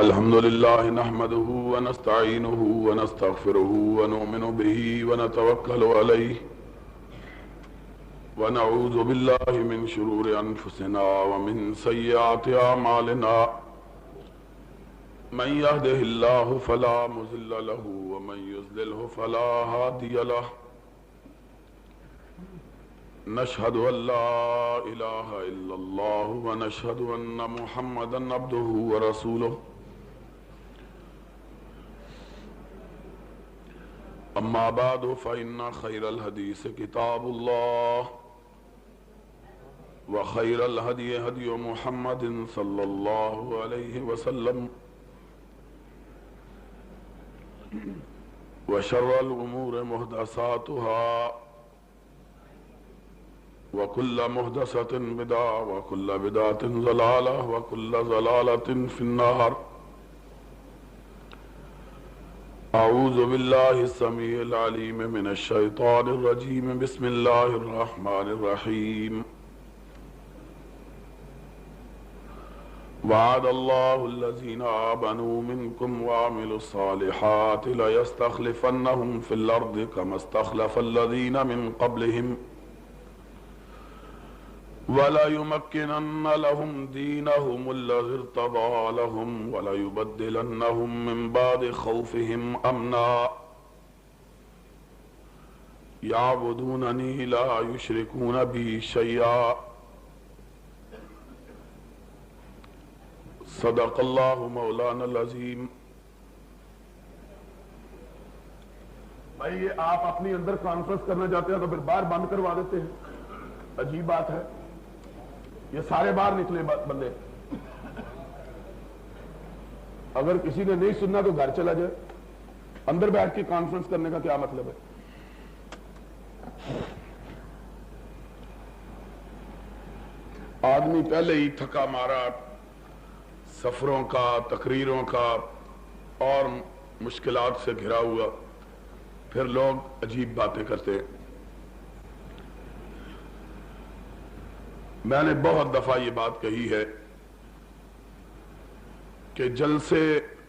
الحمد لله نحمده ونستعينه ونستغفره ونؤمن به ونتوكل عليه ونعوذ بالله من شرور أنفسنا ومن سيئات أعمالنا من يهده الله فلا مضل له ومن يضلله فلا هادي له نشهد أن لا إله إلا الله ونشهد أن محمدا عبده ورسوله أما بعد فإن خير الحديث كتاب الله وخير الهدي هدي محمد صلى الله عليه وسلم وشر الأمور محدثاتها وكل محدثة بدعة وكل بدعة ضلالة وكل ضلالة في النار. أعوذ بالله السميع العليم من الشيطان الرجيم. بسم الله الرحمن الرحيم. وعد الله الذين آمنوا منكم وعملوا الصالحات ليستخلفنهم في الأرض كما استخلف الذين من قبلهم وَلَيُمَكِّنَنَّ لَهُمْ دِينَهُمُ الَّذِي ارْتَضَىٰ لَهُمْ وَلَيُبَدِّلَنَّهُم مِّن بَعْدِ خَوْفِهِمْ أَمْنًا يَعْبُدُونَنِي لَا يُشْرِكُونَ بِي شَيْئًا. صدق اللہ مولانا العظیم. بھائی یہ آپ اپنی اندر کانفرنس کرنا چاہتے ہیں تو پھر باہر بند کروا دیتے ہیں. عجیب بات ہے. یہ سارے باہر نکلے بندے. اگر کسی نے نہیں سننا تو گھر چلا جائے. اندر بیٹھ کے کانفرنس کرنے کا کیا مطلب ہے؟ آدمی پہلے ہی تھکا مارا سفروں کا، تقریروں کا اور مشکلات سے گھرا ہوا، پھر لوگ عجیب باتیں کرتے ہیں. میں نے بہت دفعہ یہ بات کہی ہے کہ جلسے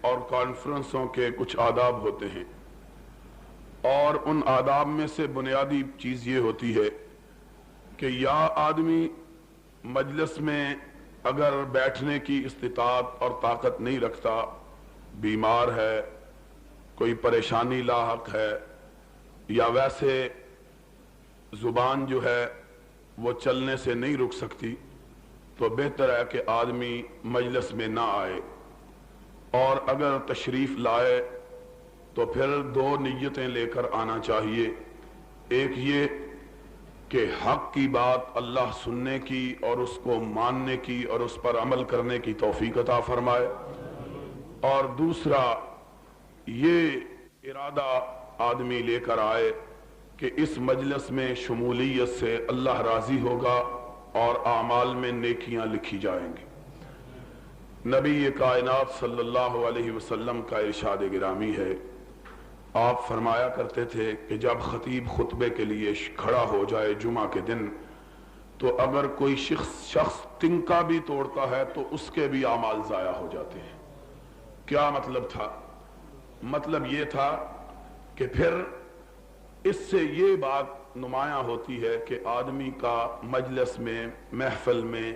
اور کانفرنسوں کے کچھ آداب ہوتے ہیں، اور ان آداب میں سے بنیادی چیز یہ ہوتی ہے کہ یا آدمی مجلس میں اگر بیٹھنے کی استطاعت اور طاقت نہیں رکھتا، بیمار ہے، کوئی پریشانی لاحق ہے، یا ویسے زبان جو ہے وہ چلنے سے نہیں رک سکتی، تو بہتر ہے کہ آدمی مجلس میں نہ آئے. اور اگر تشریف لائے تو پھر دو نیتیں لے کر آنا چاہیے. ایک یہ کہ حق کی بات اللہ سننے کی اور اس کو ماننے کی اور اس پر عمل کرنے کی توفیق عطا فرمائے، اور دوسرا یہ ارادہ آدمی لے کر آئے کہ اس مجلس میں شمولیت سے اللہ راضی ہوگا اور اعمال میں نیکیاں لکھی جائیں گی. نبی کائنات صلی اللہ علیہ وسلم کا ارشاد گرامی ہے، آپ فرمایا کرتے تھے کہ جب خطیب خطبے کے لیے کھڑا ہو جائے جمعہ کے دن، تو اگر کوئی شخص تنکا بھی توڑتا ہے تو اس کے بھی اعمال ضائع ہو جاتے ہیں. کیا مطلب تھا؟ مطلب یہ تھا کہ پھر اس سے یہ بات نمایاں ہوتی ہے کہ آدمی کا مجلس میں، محفل میں،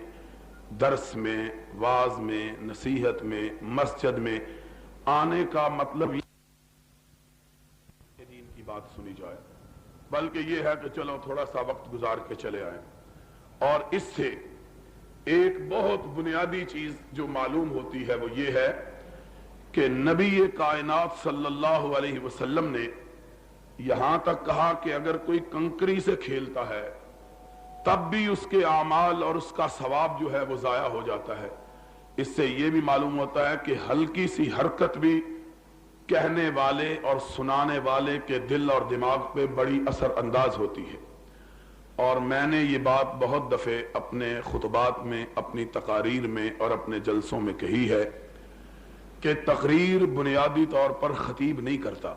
درس میں، واعظ میں، نصیحت میں، مسجد میں آنے کا مطلب یہ دین کی بات سنی جائے، بلکہ یہ ہے کہ چلو تھوڑا سا وقت گزار کے چلے آئیں. اور اس سے ایک بہت بنیادی چیز جو معلوم ہوتی ہے وہ یہ ہے کہ نبی کائنات صلی اللہ علیہ وسلم نے یہاں تک کہا کہ اگر کوئی کنکری سے کھیلتا ہے تب بھی اس کے اعمال اور اس کا ثواب جو ہے وہ ضائع ہو جاتا ہے. اس سے یہ بھی معلوم ہوتا ہے کہ ہلکی سی حرکت بھی کہنے والے اور سنانے والے کے دل اور دماغ پہ بڑی اثر انداز ہوتی ہے. اور میں نے یہ بات بہت دفعے اپنے خطبات میں، اپنی تقاریر میں اور اپنے جلسوں میں کہی ہے کہ تقریر بنیادی طور پر خطیب نہیں کرتا،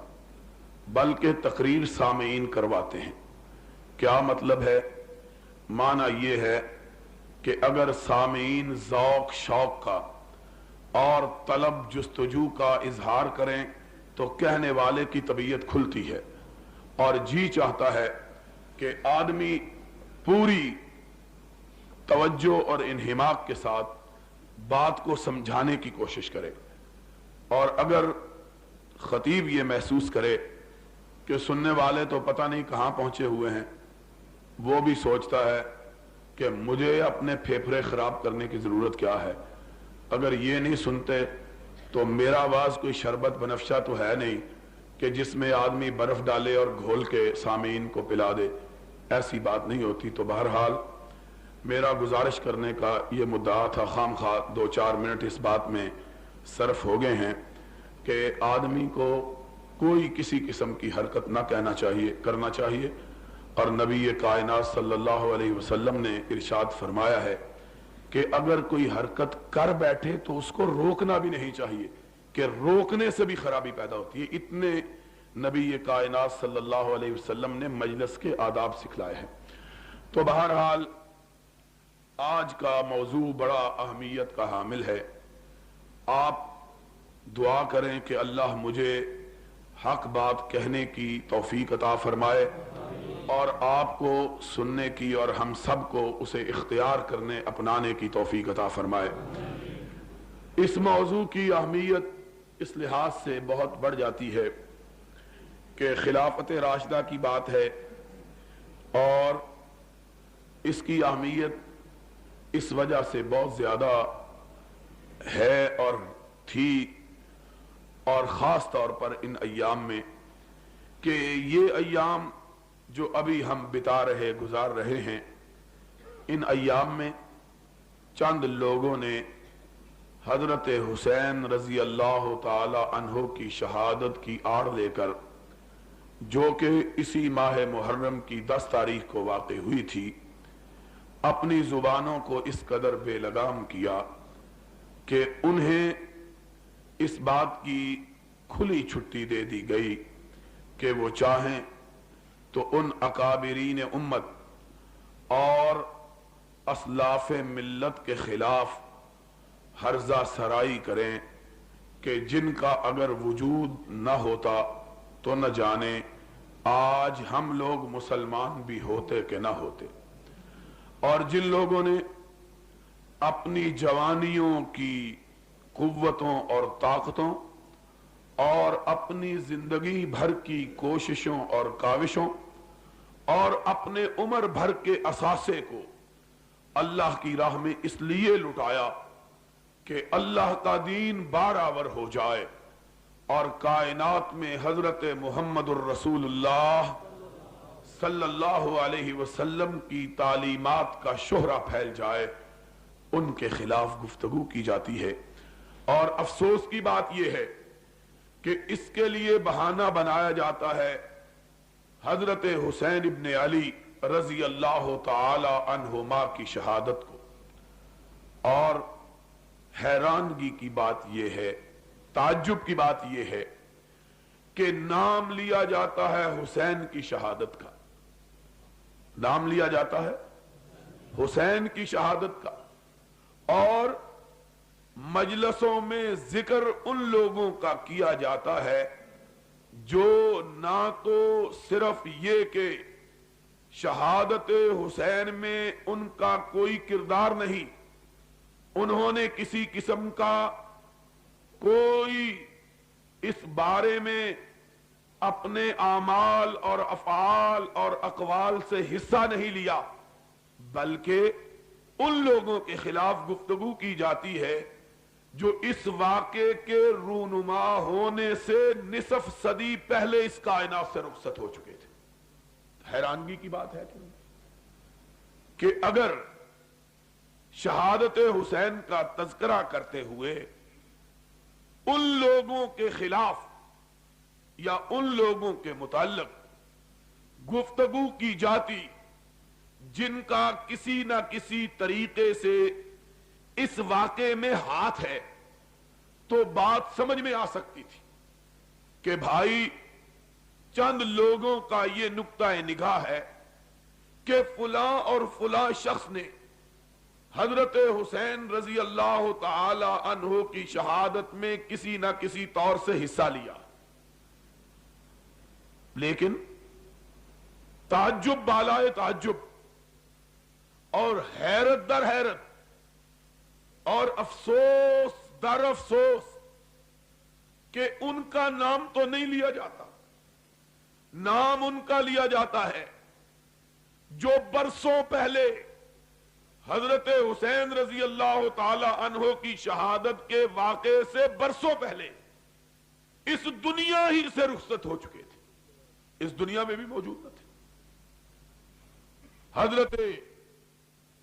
بلکہ تقریر سامعین کرواتے ہیں. کیا مطلب ہے؟ معنی یہ ہے کہ اگر سامعین ذوق شوق کا اور طلب جستجو کا اظہار کریں تو کہنے والے کی طبیعت کھلتی ہے اور جی چاہتا ہے کہ آدمی پوری توجہ اور انہماک کے ساتھ بات کو سمجھانے کی کوشش کرے، اور اگر خطیب یہ محسوس کرے کہ سننے والے تو پتہ نہیں کہاں پہنچے ہوئے ہیں، وہ بھی سوچتا ہے کہ مجھے اپنے پھیپھڑے خراب کرنے کی ضرورت کیا ہے، اگر یہ نہیں سنتے تو میرا آواز کوئی شربت بنفشہ تو ہے نہیں کہ جس میں آدمی برف ڈالے اور گھول کے سامعین کو پلا دے، ایسی بات نہیں ہوتی۔ تو بہرحال میرا گزارش کرنے کا یہ مدعا تھا، خام خواہ 2-4 منٹ اس بات میں صرف ہو گئے ہیں کہ آدمی کو کوئی کسی قسم کی حرکت نہ کرنا چاہیے، اور نبی کائنات صلی اللہ علیہ وسلم نے ارشاد فرمایا ہے کہ اگر کوئی حرکت کر بیٹھے تو اس کو روکنا بھی نہیں چاہیے، کہ روکنے سے بھی خرابی پیدا ہوتی ہے۔ اتنے نبی کائنات صلی اللہ علیہ وسلم نے مجلس کے آداب سکھلائے ہیں۔ تو بہرحال آج کا موضوع بڑا اہمیت کا حامل ہے۔ آپ دعا کریں کہ اللہ مجھے حق بات کہنے کی توفیق عطا فرمائے اور آپ کو سننے کی اور ہم سب کو اسے اختیار کرنے اپنانے کی توفیق عطا فرمائے۔ اس موضوع کی اہمیت اس لحاظ سے بہت بڑھ جاتی ہے کہ خلافت راشدہ کی بات ہے، اور اس کی اہمیت اس وجہ سے بہت زیادہ ہے اور تھی، اور خاص طور پر ان ایام میں، کہ یہ ایام جو ابھی ہم گزار رہے ہیں، ان ایام میں چند لوگوں نے حضرت حسین رضی اللہ تعالی عنہ کی شہادت کی آڑ لے کر، جو کہ اسی ماہ محرم کی 10 تاریخ کو واقع ہوئی تھی، اپنی زبانوں کو اس قدر بے لگام کیا کہ انہیں اس بات کی کھلی چھٹی دے دی گئی کہ وہ چاہیں تو ان اکابرین امت اور اسلاف ملت کے خلاف ہرزہ سرائی کریں کہ جن کا اگر وجود نہ ہوتا تو نہ جانے آج ہم لوگ مسلمان بھی ہوتے کہ نہ ہوتے۔ اور جن لوگوں نے اپنی جوانیوں کی قوتوں اور طاقتوں اور اپنی زندگی بھر کی کوششوں اور کاوشوں اور اپنے عمر بھر کے اثاثے کو اللہ کی راہ میں اس لیے لٹایا کہ اللہ کا دین بارآور ہو جائے اور کائنات میں حضرت محمد الرسول اللہ صلی اللہ علیہ وسلم کی تعلیمات کا شہرہ پھیل جائے، ان کے خلاف گفتگو کی جاتی ہے۔ اور افسوس کی بات یہ ہے کہ اس کے لیے بہانہ بنایا جاتا ہے حضرت حسین ابن علی رضی اللہ تعالی عنہما کی شہادت کو۔ اور حیرانگی کی بات یہ ہے، تعجب کی بات یہ ہے کہ نام لیا جاتا ہے حسین کی شہادت کا، نام لیا جاتا ہے حسین کی شہادت کا، اور مجلسوں میں ذکر ان لوگوں کا کیا جاتا ہے جو نہ تو صرف یہ کہ شہادت حسین میں ان کا کوئی کردار نہیں، انہوں نے کسی قسم کا کوئی اس بارے میں اپنے اعمال اور افعال اور اقوال سے حصہ نہیں لیا، بلکہ ان لوگوں کے خلاف گفتگو کی جاتی ہے جو اس واقعے کے رونما ہونے سے نصف صدی پہلے اس کائنات سے رخصت ہو چکے تھے۔ حیرانگی کی بات ہے کہ اگر شہادت حسین کا تذکرہ کرتے ہوئے ان لوگوں کے خلاف یا ان لوگوں کے متعلق گفتگو کی جاتی جن کا کسی نہ کسی طریقے سے اس واقعے میں ہاتھ ہے، تو بات سمجھ میں آ سکتی تھی کہ بھائی چند لوگوں کا یہ نقطہ نگاہ ہے کہ فلاں اور فلاں شخص نے حضرت حسین رضی اللہ تعالی عنہ کی شہادت میں کسی نہ کسی طور سے حصہ لیا، لیکن تعجب بالائے تعجب اور حیرت در حیرت اور افسوس در افسوس کہ ان کا نام تو نہیں لیا جاتا، نام ان کا لیا جاتا ہے جو برسوں پہلے حضرت حسین رضی اللہ تعالی عنہ کی شہادت کے واقعے سے برسوں پہلے اس دنیا ہی سے رخصت ہو چکے تھے، اس دنیا میں بھی موجود نہ تھے۔ حضرت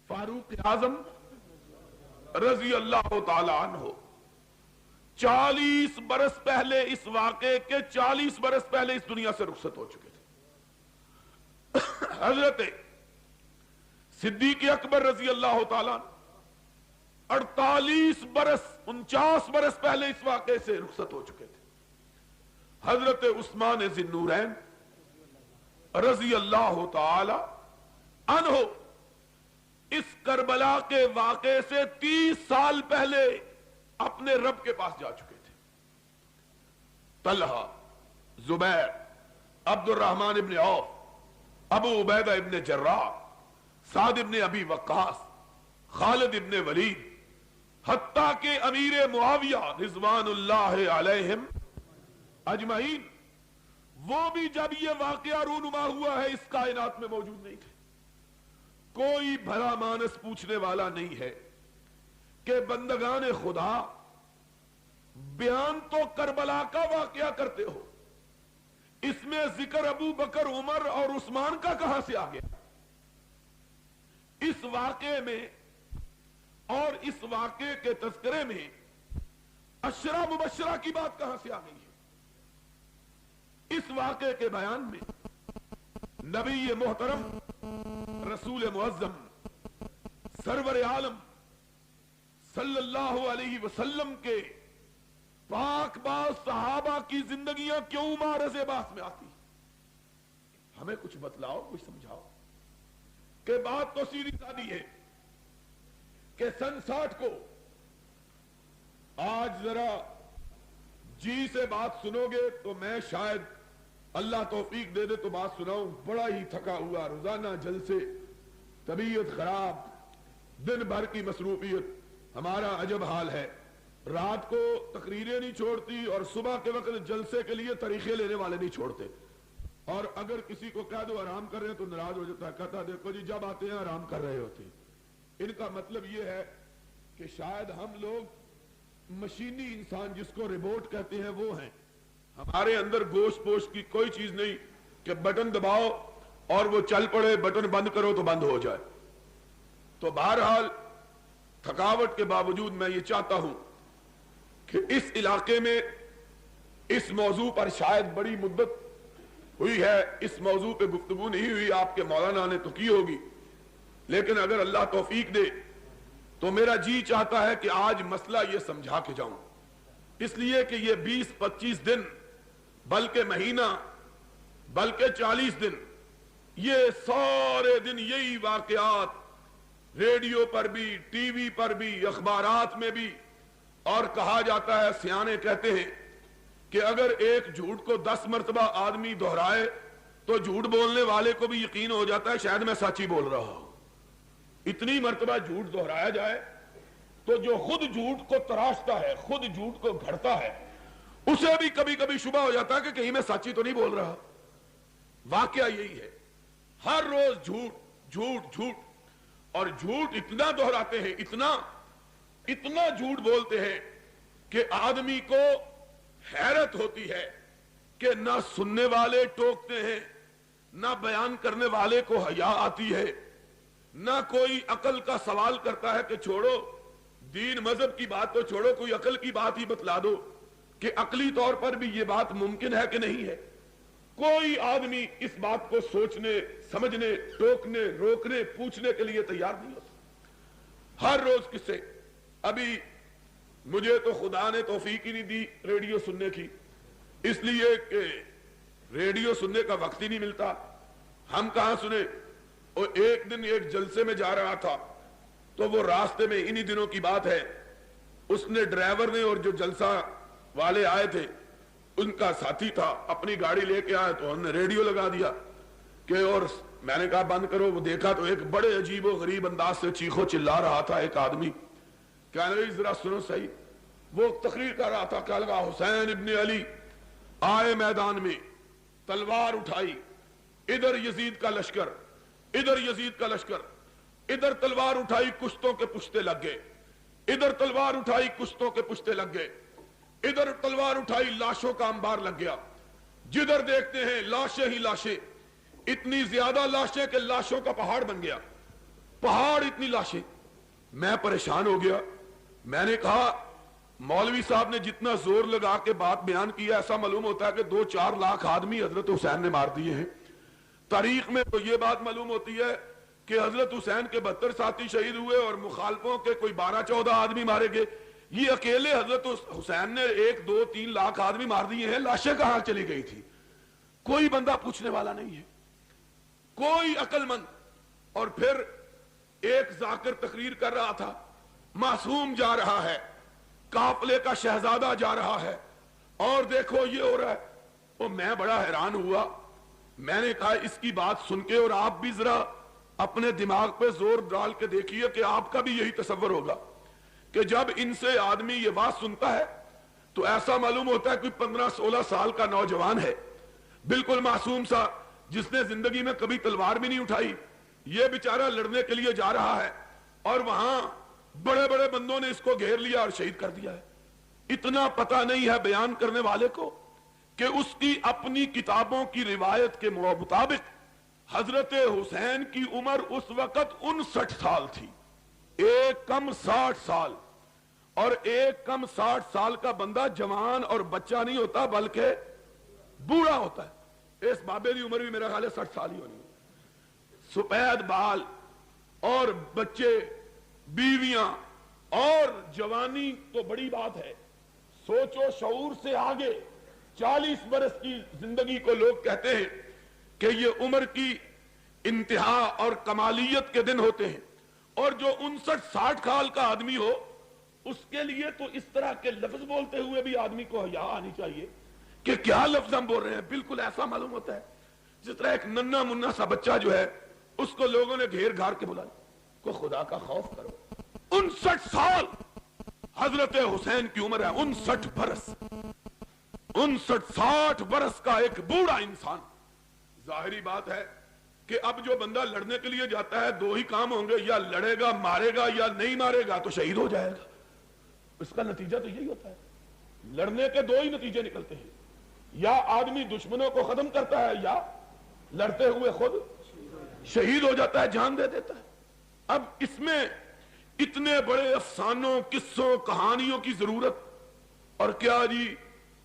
فاروق اعظم رضی اللہ تعالی عنہ 40 برس پہلے، اس واقعے کے 40 برس پہلے اس دنیا سے رخصت ہو چکے تھے۔ حضرت صدیق اکبر رضی اللہ تعالیٰ 48 برس 49 برس پہلے اس واقعے سے رخصت ہو چکے تھے۔ حضرت عثمان ذی النورین رضی اللہ تعالی عنہ اس کربلا کے واقعے سے 30 سال پہلے اپنے رب کے پاس جا چکے تھے۔ طلحہ، زبیر، عبد الرحمن ابن عوف، ابو عبیدہ ابن جراح، سعد ابن ابی وقاص، خالد ابن ولید، حتیٰ کہ امیر معاویہ رضوان اللہ علیہم اجمعین، وہ بھی جب یہ واقعہ رونما ہوا ہے اس کائنات میں موجود نہیں تھے۔ کوئی بھلا مانس پوچھنے والا نہیں ہے کہ بندگان خدا بیان تو کربلا کا واقعہ کرتے ہو، اس میں ذکر ابو بکر، عمر اور عثمان کا کہاں سے آ گیا؟ اس واقعے میں اور اس واقعے کے تذکرے میں عشرہ مبشرہ کی بات کہاں سے آ گئی ہے؟ اس واقعے کے بیان میں نبی محترم رسول معظم سرور عالم صلی اللہ علیہ وسلم کے پاک باز صحابہ کی زندگیاں کیوں معرض بحث میں آتی؟ ہمیں کچھ بتلاؤ، کچھ سمجھاؤ کہ بات تو سیدھی سادی ہے کہ سن 60 کو، آج ذرا جی سے بات سنو گے تو میں شاید اللہ توفیق دے دے تو بات سناؤں، بڑا ہی تھکا ہوا، روزانہ جلسے، طبیعت خراب، دن بھر کی مصروفیت، ہمارا عجب حال ہے، رات کو تقریریں نہیں چھوڑتی اور صبح کے وقت جلسے کے لیے طریقے لینے والے نہیں چھوڑتے، اور اگر کسی کو کہہ دو آرام کر رہے ہیں تو ناراض ہو جاتا ہے، کہتا ہے دیکھو جی جب آتے ہیں آرام کر رہے ہوتے ہیں۔ ان کا مطلب یہ ہے کہ شاید ہم لوگ مشینی انسان جس کو ریبوٹ کہتے ہیں وہ ہیں، ہمارے اندر گوشت پوشت کی کوئی چیز نہیں کہ بٹن دباؤ اور وہ چل پڑے، بٹن بند کرو تو بند ہو جائے۔ تو بہرحال تھکاوٹ کے باوجود میں یہ چاہتا ہوں کہ اس علاقے میں اس موضوع پر شاید بڑی مدت ہوئی ہے، اس موضوع پہ گفتگو نہیں ہوئی، آپ کے مولانا نے تو کی ہوگی، لیکن اگر اللہ توفیق دے تو میرا جی چاہتا ہے کہ آج مسئلہ یہ سمجھا کے جاؤں، اس لیے کہ یہ 20-25 دن بلکہ مہینہ بلکہ 40 دن یہ سارے دن یہی واقعات ریڈیو پر بھی، ٹی وی پر بھی، اخبارات میں بھی، اور کہا جاتا ہے، سیانے کہتے ہیں کہ اگر ایک جھوٹ کو 10 مرتبہ آدمی دہرائے تو جھوٹ بولنے والے کو بھی یقین ہو جاتا ہے شاید میں سچ ہی بول رہا ہوں۔ اتنی مرتبہ جھوٹ دہرایا جائے تو جو خود جھوٹ کو تراشتا ہے، خود جھوٹ کو گھڑتا ہے، اسے بھی کبھی کبھی شبہ ہو جاتا ہے کہ کہیں میں سچ ہی تو نہیں بول رہا۔ واقعہ یہی ہے، ہر روز جھوٹ جھوٹ جھوٹ، اور جھوٹ اتنا دہراتے ہیں، اتنا جھوٹ بولتے ہیں کہ آدمی کو حیرت ہوتی ہے کہ نہ سننے والے ٹوکتے ہیں، نہ بیان کرنے والے کو حیا آتی ہے، نہ کوئی عقل کا سوال کرتا ہے کہ چھوڑو دین مذہب کی بات تو چھوڑو، کوئی عقل کی بات ہی بتلا دو کہ عقلی طور پر بھی یہ بات ممکن ہے کہ نہیں ہے۔ کوئی آدمی اس بات کو سوچنے، سمجھنے، ٹوکنے، روکنے، پوچھنے کے لیے تیار نہیں ہوتا۔ ہر روز قصے، ابھی مجھے تو خدا نے توفیق ہی نہیں دی ریڈیو سننے کی، اس لیے کہ ریڈیو سننے کا وقت ہی نہیں ملتا، ہم کہاں سنے۔ اور ایک دن ایک جلسے میں جا رہا تھا تو وہ راستے میں انہی دنوں کی بات ہے، اس نے ڈرائیور نے اور جو جلسہ والے آئے تھے ان کا ساتھی تھا، اپنی گاڑی لے کے آئے تو انہوں نے ریڈیو لگا دیا کہ، اور میں نے کہا بند کرو. وہ دیکھا تو ایک بڑے عجیب و غریب انداز سے چیخو چلا رہا تھا ایک آدمی. کہنے لگے ذرا سنو صحیح. وہ تقریر کر رہا تھا، کہا لگا حسین ابن علی آئے میدان میں، تلوار اٹھائی، ادھر یزید کا لشکر، ادھر یزید کا لشکر، ادھر تلوار اٹھائی کشتوں کے پشتے لگ گئے، ادھر تلوار اٹھائی کشتوں کے پشتے لگ گئے، ادھر تلوار اٹھائی لاشوں کا انبار لگ گیا. جدھر دیکھتے ہیں لاشیں ہی لاشیں، اتنی زیادہ لاشیں کہ لاشوں کا پہاڑ بن گیا، پہاڑ اتنی لاشیں. میں پریشان ہو گیا. میں نے کہا مولوی صاحب نے جتنا زور لگا کے بات بیان کیا، ایسا معلوم ہوتا ہے کہ 2-4 لاکھ آدمی حضرت حسین نے مار دیے ہیں. تاریخ میں تو یہ بات معلوم ہوتی ہے کہ حضرت حسین کے 72 ساتھی شہید ہوئے اور مخالفوں کے کوئی 12-14 آدمی مارے گئے. یہ اکیلے حضرت حسین نے 1-2-3 لاکھ آدمی مار دیے ہیں. لاشیں کہاں چلی گئی تھی؟ کوئی بندہ پوچھنے والا نہیں ہے، کوئی عقل مند. اور پھر ایک ذاکر تقریر کر رہا تھا، معصوم جا رہا ہے، قافلے کا شہزادہ جا رہا ہے، اور دیکھو یہ ہو رہا ہے. تو میں بڑا حیران ہوا. میں نے کہا اس کی بات سن کے، اور آپ بھی ذرا اپنے دماغ پہ زور ڈال کے دیکھیے کہ آپ کا بھی یہی تصور ہوگا کہ جب ان سے آدمی یہ بات سنتا ہے تو ایسا معلوم ہوتا ہے کوئی 15-16 سال کا نوجوان ہے، بالکل معصوم سا، جس نے زندگی میں کبھی تلوار بھی نہیں اٹھائی. یہ بیچارہ لڑنے کے لیے جا رہا ہے اور وہاں بڑے بڑے بندوں نے اس کو گھیر لیا اور شہید کر دیا ہے. اتنا پتہ نہیں ہے بیان کرنے والے کو کہ اس کی اپنی کتابوں کی روایت کے مطابق حضرت حسین کی عمر اس وقت 59 سال تھی. ایک کم 60 سال، اور ایک کم 60 سال کا بندہ جوان اور بچہ نہیں ہوتا بلکہ بوڑھا ہوتا ہے. اس بابے کی عمر بھی میرا خیال ہے 60 سال ہی ہونی ہے. سفید بال اور بچے، بیویاں اور جوانی تو بڑی بات ہے. سوچو شعور سے آگے 40 برس کی زندگی کو لوگ کہتے ہیں کہ یہ عمر کی انتہا اور کمالیت کے دن ہوتے ہیں. اور جو 59-60 سال کا آدمی ہو اس کے لیے تو اس طرح کے لفظ بولتے ہوئے بھی آدمی کو حیا آنی چاہیے کہ کیا لفظ ہم بول رہے ہیں. بالکل ایسا معلوم ہوتا ہے جس طرح ایک ننھا منھا سا بچہ جو ہے اس کو لوگوں نے گھیر گھار کے بلایا کو خدا کا خوف کرو. 59 سال حضرت حسین کی عمر ہے، 59 برس، 59-60 برس کا ایک بوڑھا انسان. ظاہری بات ہے کہ اب جو بندہ لڑنے کے لیے جاتا ہے 2 ہی کام ہوں گے، یا لڑے گا مارے گا، یا نہیں مارے گا تو شہید ہو جائے گا. اس کا نتیجہ تو یہی ہوتا ہے. لڑنے کے 2 ہی نتیجے نکلتے ہیں، یا آدمی دشمنوں کو ختم کرتا ہے یا لڑتے ہوئے خود شہید ہو جاتا ہے، جان دے دیتا ہے. اب اس میں اتنے بڑے افسانوں، قصوں، کہانیوں کی ضرورت. اور کیا جی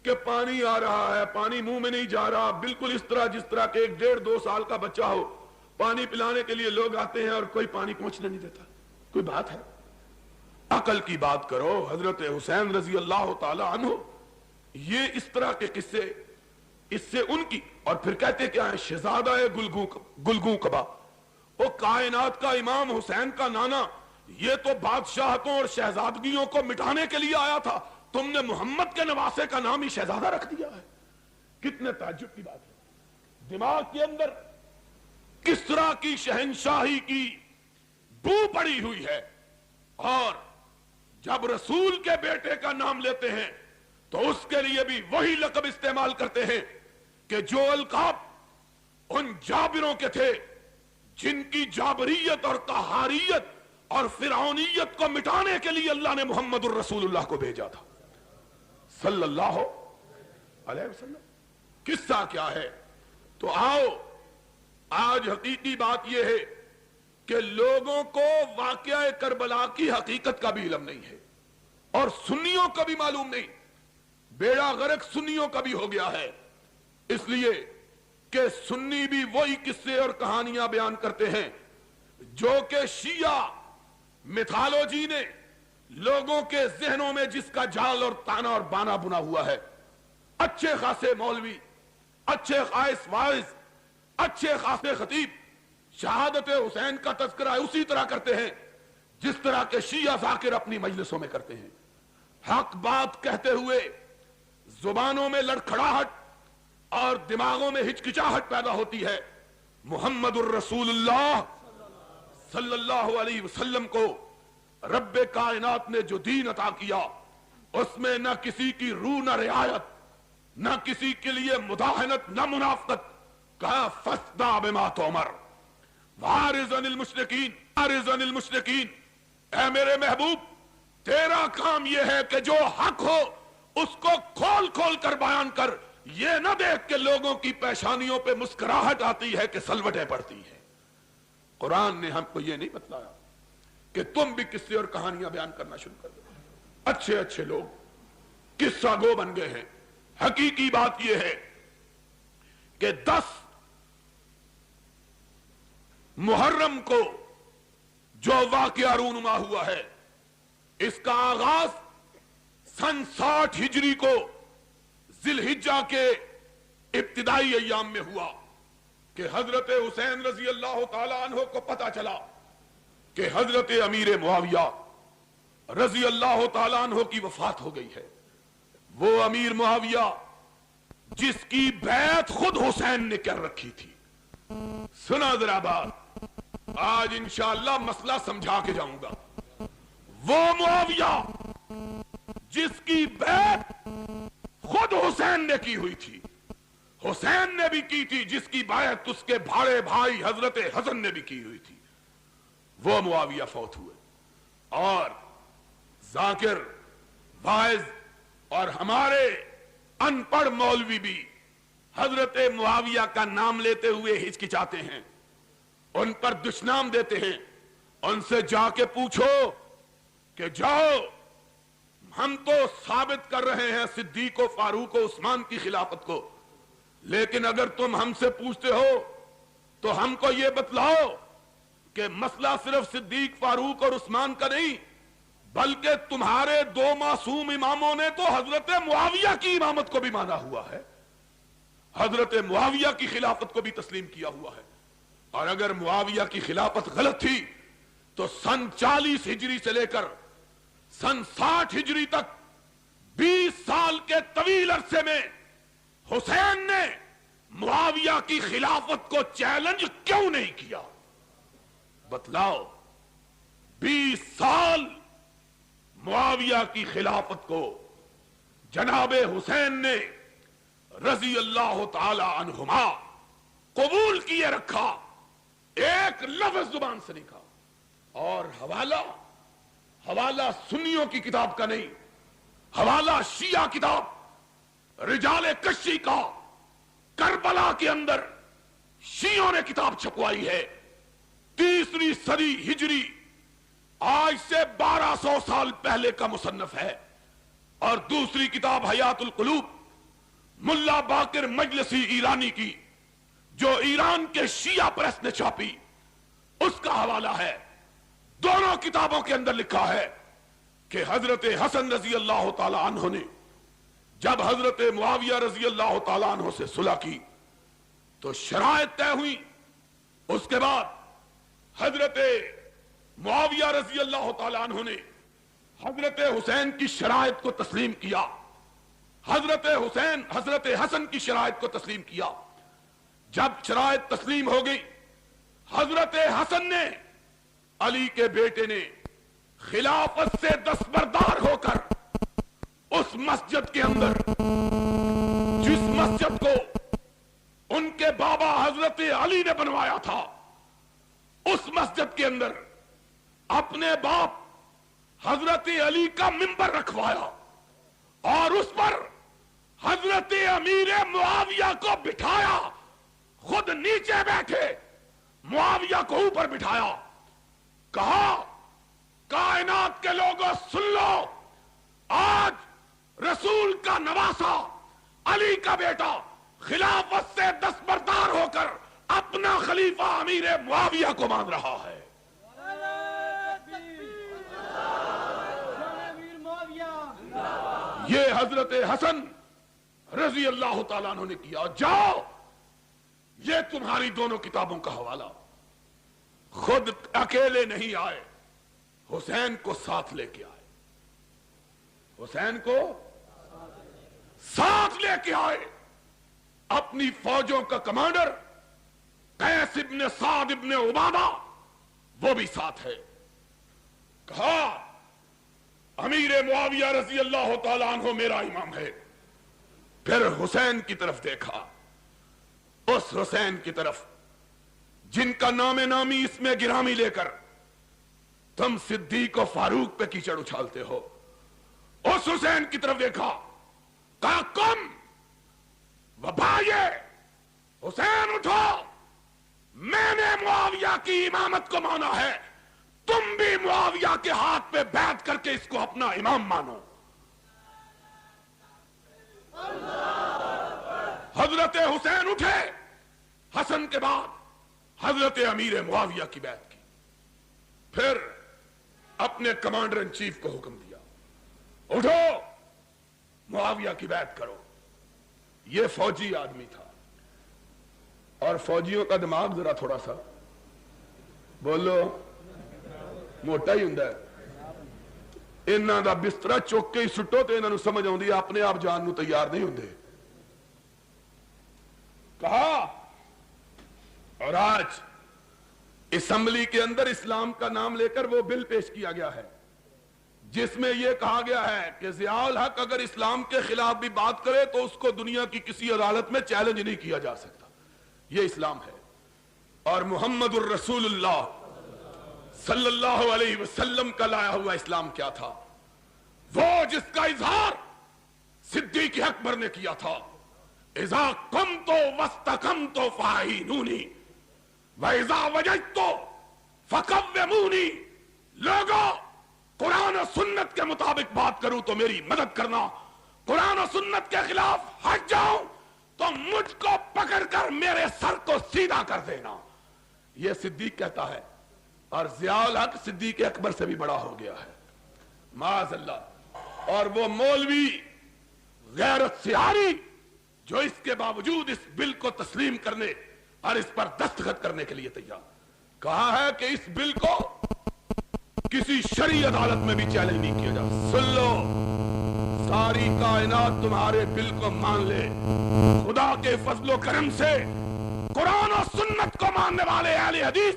کہ پانی آ رہا ہے، پانی منہ میں نہیں جا رہا، بالکل اس طرح جس طرح کہ 1.5-2 سال کا بچہ ہو، پانی پلانے کے لیے لوگ آتے ہیں اور کوئی پانی پہنچنے نہیں دیتا. کوئی بات ہے؟ عقل کی بات کرو. حضرت حسین رضی اللہ تعالی عنہ، یہ اس طرح کے قصے، اس سے ان کی، اور پھر کہتے کیا ہے، شہزادہ گلگوں کبا، وہ کائنات کا امام حسین کا نانا، یہ تو بادشاہتوں اور شہزادگیوں کو مٹانے کے لیے آیا تھا، تم نے محمد کے نواسے کا نام ہی شہزادہ رکھ دیا ہے. کتنے تعجب کی بات ہے. دماغ کے اندر کس طرح کی شہنشاہی کی بو پڑی ہوئی ہے. اور جب رسول کے بیٹے کا نام لیتے ہیں تو اس کے لیے بھی وہی لقب استعمال کرتے ہیں کہ جو القاب ان جابروں کے تھے جن کی جابریت اور قہاریت اور فرعونیت کو مٹانے کے لیے اللہ نے محمد الرسول اللہ کو بھیجا تھا صلی اللہ علیہ وسلم. قصہ کیا ہے؟ تو آؤ آج حقیقی بات یہ ہے کہ لوگوں کو واقعہ کربلا کی حقیقت کا بھی علم نہیں ہے اور سنیوں کا بھی معلوم نہیں. بیڑا غرق سنیوں کا بھی ہو گیا ہے، اس لیے کہ سنی بھی وہی قصے اور کہانیاں بیان کرتے ہیں جو کہ شیعہ میتھالوجی نے لوگوں کے ذہنوں میں جس کا جال اور تانا اور بانا بنا ہوا ہے. اچھے خاصے مولوی، اچھے خاص واعظ، اچھے خاصے خطیب شہادت حسین کا تذکرہ اسی طرح کرتے ہیں جس طرح کے شیعہ ذاکر اپنی مجلسوں میں کرتے ہیں. حق بات کہتے ہوئے زبانوں میں لڑکھڑاہٹ اور دماغوں میں ہچکچاہٹ پیدا ہوتی ہے. محمد الرسول اللہ صلی اللہ علیہ وسلم کو رب کائنات نے جو دین عطا کیا اس میں نہ کسی کی روح نہ رعایت، نہ کسی کے لیے مداہنت نہ منافقت. کہا فاصدع بما تؤمر وَأَعْرِضْ عَنِ الْمُشْرِكِينَ أَعْرِضْ عَنِ الْمُشْرِكِينَ. اے میرے محبوب تیرا کام یہ ہے کہ جو حق ہو اس کو کھول کھول کر بیان کر. یہ نہ دیکھ کہ لوگوں کی پیشانیوں پہ مسکراہٹ آتی ہے کہ سلوٹیں پڑتی ہیں. قرآن نے ہم کو یہ نہیں بتلایا کہ تم بھی قصے اور کہانیاں بیان کرنا شروع کر دو. اچھے اچھے لوگ قصہ گو بن گئے ہیں. حقیقی بات یہ ہے کہ 10 محرم کو جو واقعہ رونما ہوا ہے اس کا آغاز سن 60 ہجری کو ذی الحجہ کے ابتدائی ایام میں ہوا کہ حضرت حسین رضی اللہ تعالی عنہ کو پتا چلا کہ حضرت امیر معاویہ رضی اللہ تعالی عنہ کی وفات ہو گئی ہے. وہ امیر معاویہ جس کی بیعت خود حسین نے کر رکھی تھی. سنا ذرا بات، آج انشاءاللہ مسئلہ سمجھا کے جاؤں گا. وہ معاویہ جس کی بیعت خود حسین نے کی ہوئی تھی، حسین نے بھی کی تھی، جس کی بیعت اس کے بھاڑے بھائی حضرت حسن نے بھی کی ہوئی تھی، وہ معاویہ فوت ہوئے. اور ذاکر، واعظ اور ہمارے ان پڑھ مولوی بھی حضرت معاویہ کا نام لیتے ہوئے ہچکچاتے ہیں، ان پر دشنام دیتے ہیں. ان سے جا کے پوچھو کہ جاؤ ہم تو ثابت کر رہے ہیں صدیق و فاروق و عثمان کی خلافت کو، لیکن اگر تم ہم سے پوچھتے ہو تو ہم کو یہ بتلاؤ کہ مسئلہ صرف صدیق، فاروق اور عثمان کا نہیں بلکہ تمہارے 2 معصوم اماموں نے تو حضرت معاویہ کی امامت کو بھی مانا ہوا ہے، حضرت معاویہ کی خلافت کو بھی تسلیم کیا ہوا ہے. اور اگر معاویہ کی خلافت غلط تھی تو سن 40 ہجری سے لے کر سن 60 ہجری تک 20 سال کے طویل عرصے میں حسین نے معاویہ کی خلافت کو چیلنج کیوں نہیں کیا؟ بتلاؤ. 20 سال معاویہ کی خلافت کو جناب حسین نے رضی اللہ تعالی عنہما قبول کیے رکھا، ایک لفظ زبان سے نہیں کہا. اور حوالہ سنیوں کی کتاب کا نہیں، حوالہ شیعہ کتاب رجال کشی کا کربلا کے اندر شیعوں نے کتاب چھپوائی ہے. 3 صدی ہجری، آج سے 1200 سال پہلے کا مصنف ہے. اور دوسری کتاب حیات القلوب ملا باقر مجلسی ایرانی کی جو ایران کے شیعہ پریس نے چھاپی، اس کا حوالہ ہے. دونوں کتابوں کے اندر لکھا ہے کہ حضرت حسن رضی اللہ تعالی عنہ نے جب حضرت معاویہ رضی اللہ تعالی عنہ سے صلح کی تو شرائط طے ہوئی. اس کے بعد حضرت معاویہ رضی اللہ تعالی عنہ نے حضرت حسین کی شرائط کو تسلیم کیا، حضرت حسن کی شرائط کو تسلیم کیا. جب شرائط تسلیم ہو گئی، حضرت حسن نے، علی کے بیٹے نے، خلافت سے دستبردار ہو کر اس مسجد کے اندر، جس مسجد کو ان کے بابا حضرت علی نے بنوایا تھا، اس مسجد کے اندر اپنے باپ حضرت علی کا منبر رکھوایا اور اس پر حضرت امیر معاویہ کو بٹھایا. خود نیچے بیٹھے، معاویہ کو اوپر بٹھایا. کہا کائنات کے لوگوں سن لو، آج رسول کا نواسا علی کا بیٹا خلافت سے دستبردار ہو کر اپنا خلیفہ امیر معاویہ کو مان رہا ہے. یہ حضرت حسن رضی اللہ تعالیٰ عنہ نے کیا. جاؤ، یہ تمہاری دونوں کتابوں کا حوالہ. خود اکیلے نہیں آئے، حسین کو ساتھ لے کے آئے، حسین کو ساتھ لے کے آئے. اپنی فوجوں کا کمانڈر قیس ابن سعد ابن عبادہ وہ بھی ساتھ ہے. کہا امیر معاویہ رضی اللہ تعالیٰ عنہ میرا امام ہے. پھر حسین کی طرف دیکھا، اس حسین کی طرف جن کا نام نامی اس میں گرامی لے کر تم صدیق و فاروق پہ کیچڑ اچھالتے ہو، اس حسین کی طرف دیکھا. کہا کم وبائے حسین اٹھو، میں نے معاویہ کی امامت کو مانا ہے، تم بھی معاویہ کے ہاتھ پہ بیعت کر کے اس کو اپنا امام مانو. حضرت حسین اٹھے، حسن کے بعد حضرت امیر معاویہ کی بیعت کی. پھر اپنے کمانڈر ان چیف کو حکم دیا، اٹھو معاویہ کی بیعت کرو. یہ فوجی آدمی تھا، اور فوجیوں کا دماغ ذرا تھوڑا سا بولو موٹا ہی ہوندا ہے. انہاں دا بسترا چک کے ہی سٹو تے انہاں نوں سمجھ آوندی اپنے آپ جان نوں تیار نہیں ہوندے. کہا، اور آج اسمبلی کے اندر اسلام کا نام لے کر وہ بل پیش کیا گیا ہے جس میں یہ کہا گیا ہے کہ ضیاء الحق اگر اسلام کے خلاف بھی بات کرے تو اس کو دنیا کی کسی عدالت میں چیلنج نہیں کیا جا سکتا. یہ اسلام ہے. اور محمد الرسول اللہ صلی اللہ علیہ وسلم کا لایا ہوا اسلام کیا تھا؟ وہ جس کا اظہار صدیق اکبر نے کیا تھا، اذا قمت واستقمت فاعینونی واذا وجدت فقومونی. لوگوں، قرآن و سنت کے مطابق بات کروں تو میری مدد کرنا، قرآن و سنت کے خلاف ہٹ جاؤں تو مجھ کو پکڑ کر میرے سر کو سیدھا کر دینا. یہ صدیق کہتا ہے، اور ضیاء الحق صدیق اکبر سے بھی بڑا ہو گیا ہے معاذ اللہ. اور وہ مولوی غیرت سیاری جو اس کے باوجود اس بل کو تسلیم کرنے اور اس پر دستخط کرنے کے لیے تیار. کہا ہے کہ اس بل کو کسی شرعی عدالت میں بھی چیلنج نہیں کیا جا. سن لو، ساری کائنات تمہارے بل کو مان لے، خدا کے فضل و کرم سے قرآن و سنت کو ماننے والے اہل حدیث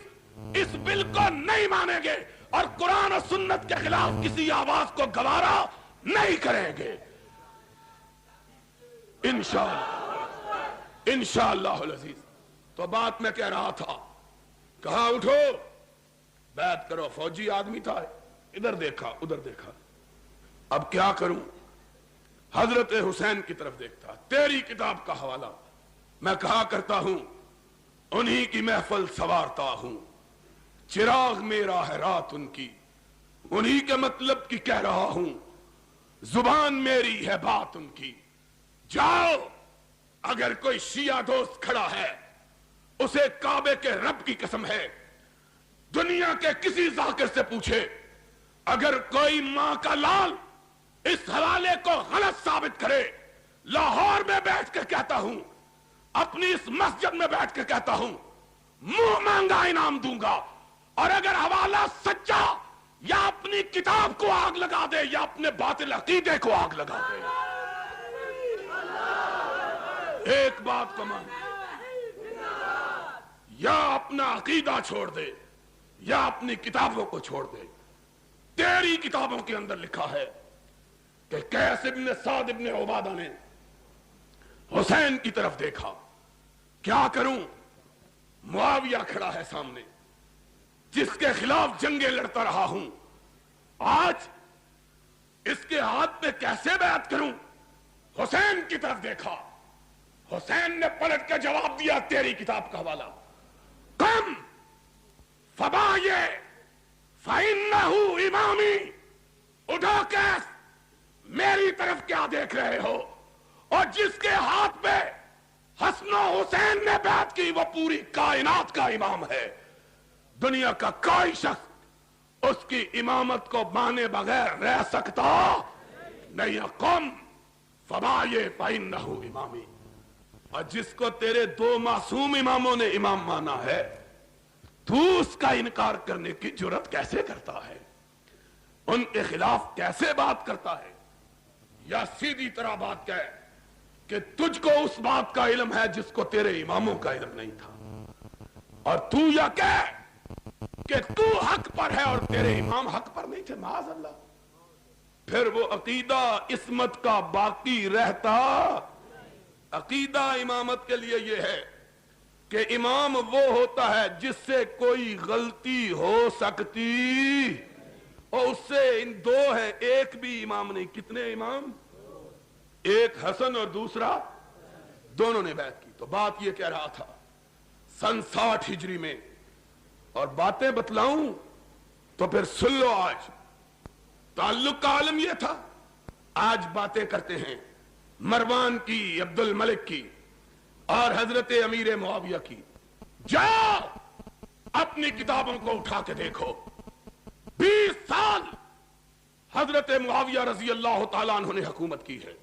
اس بل کو نہیں مانیں گے اور قرآن و سنت کے خلاف کسی آواز کو گوارا نہیں کریں گے انشاءاللہ العزیز. تو بات میں کہہ رہا تھا، کہا اٹھو بیعت کرو. فوجی آدمی تھا، ادھر دیکھا ادھر دیکھا. اب کیا کروں؟ حضرت حسین کی طرف دیکھتا. تیری کتاب کا حوالہ میں کہا کرتا ہوں، انہی کی محفل سوارتا ہوں، چراغ میرا ہے رات ان کی، انہی کے مطلب کی کہہ رہا ہوں، زبان میری ہے بات ان کی. جاؤ، اگر کوئی شیعہ دوست کھڑا ہے، اسے کعبے کے رب کی قسم ہے، دنیا کے کسی ذاکر سے پوچھے، اگر کوئی ماں کا لال اس حوالے کو غلط ثابت کرے، لاہور میں بیٹھ کر کہتا ہوں، اپنی اس مسجد میں بیٹھ کر کہتا ہوں، منہ مانگا انعام دوں گا. اور اگر حوالہ سچا یا اپنی کتاب کو آگ لگا دے یا اپنے باطل عقیدے کو آگ لگا دے، ایک بات کو مان، یا اپنا عقیدہ چھوڑ دے یا اپنی کتابوں کو چھوڑ دے. تیری کتابوں کے اندر لکھا ہے کہ قیس ابن سعد ابن عبادہ نے حسین کی طرف دیکھا. کیا کروں؟ معاویہ کھڑا ہے سامنے، جس کے خلاف جنگیں لڑتا رہا ہوں. آج اس کے ہاتھ پہ کیسے بیعت کروں؟ حسین کی طرف دیکھا. حسین نے پلٹ کے جواب دیا، تیری کتاب کا حوالہ، کم فبائے فإنہ امامی. اٹھو قیس، میری طرف کیا دیکھ رہے ہو؟ اور جس کے ہاتھ پہ حسن و حسین نے بیعت کی وہ پوری کائنات کا امام ہے. دنیا کا کوئی شخص اس کی امامت کو مانے بغیر رہ سکتا نہیں. قم فبائے فإنہ امامی. اور جس کو تیرے دو معصوم اماموں نے امام مانا ہے، تو اس کا انکار کرنے کی جرت کیسے کرتا ہے؟ ان کے خلاف کیسے بات کرتا ہے؟ یا سیدھی طرح بات کہے کہ تجھ کو اس بات کا علم ہے جس کو تیرے اماموں کا علم نہیں تھا، اور تو یا کہے کہ تو حق پر ہے اور تیرے امام حق پر نہیں تھے، معاذ اللہ. پھر وہ عقیدہ عصمت کا باقی رہتا. عقیدہ امامت کے لیے یہ ہے کہ امام وہ ہوتا ہے جس سے کوئی غلطی ہو سکتی، اور اس سے ان دو ہے، ایک بھی امام نہیں. کتنے امام؟ ایک حسن اور دوسرا، دونوں نے بیعت کی. تو بات یہ کہہ رہا تھا سن 60 ہجری میں، اور باتیں بتلاؤں تو پھر سن لو. آج تعلق کا عالم یہ تھا. آج باتیں کرتے ہیں مروان کی، عبد الملک کی اور حضرت امیر معاویہ کی. جاؤ اپنی کتابوں کو اٹھا کے دیکھو. 20 سال حضرت معاویہ رضی اللہ تعالیٰ عنہ نے حکومت کی ہے.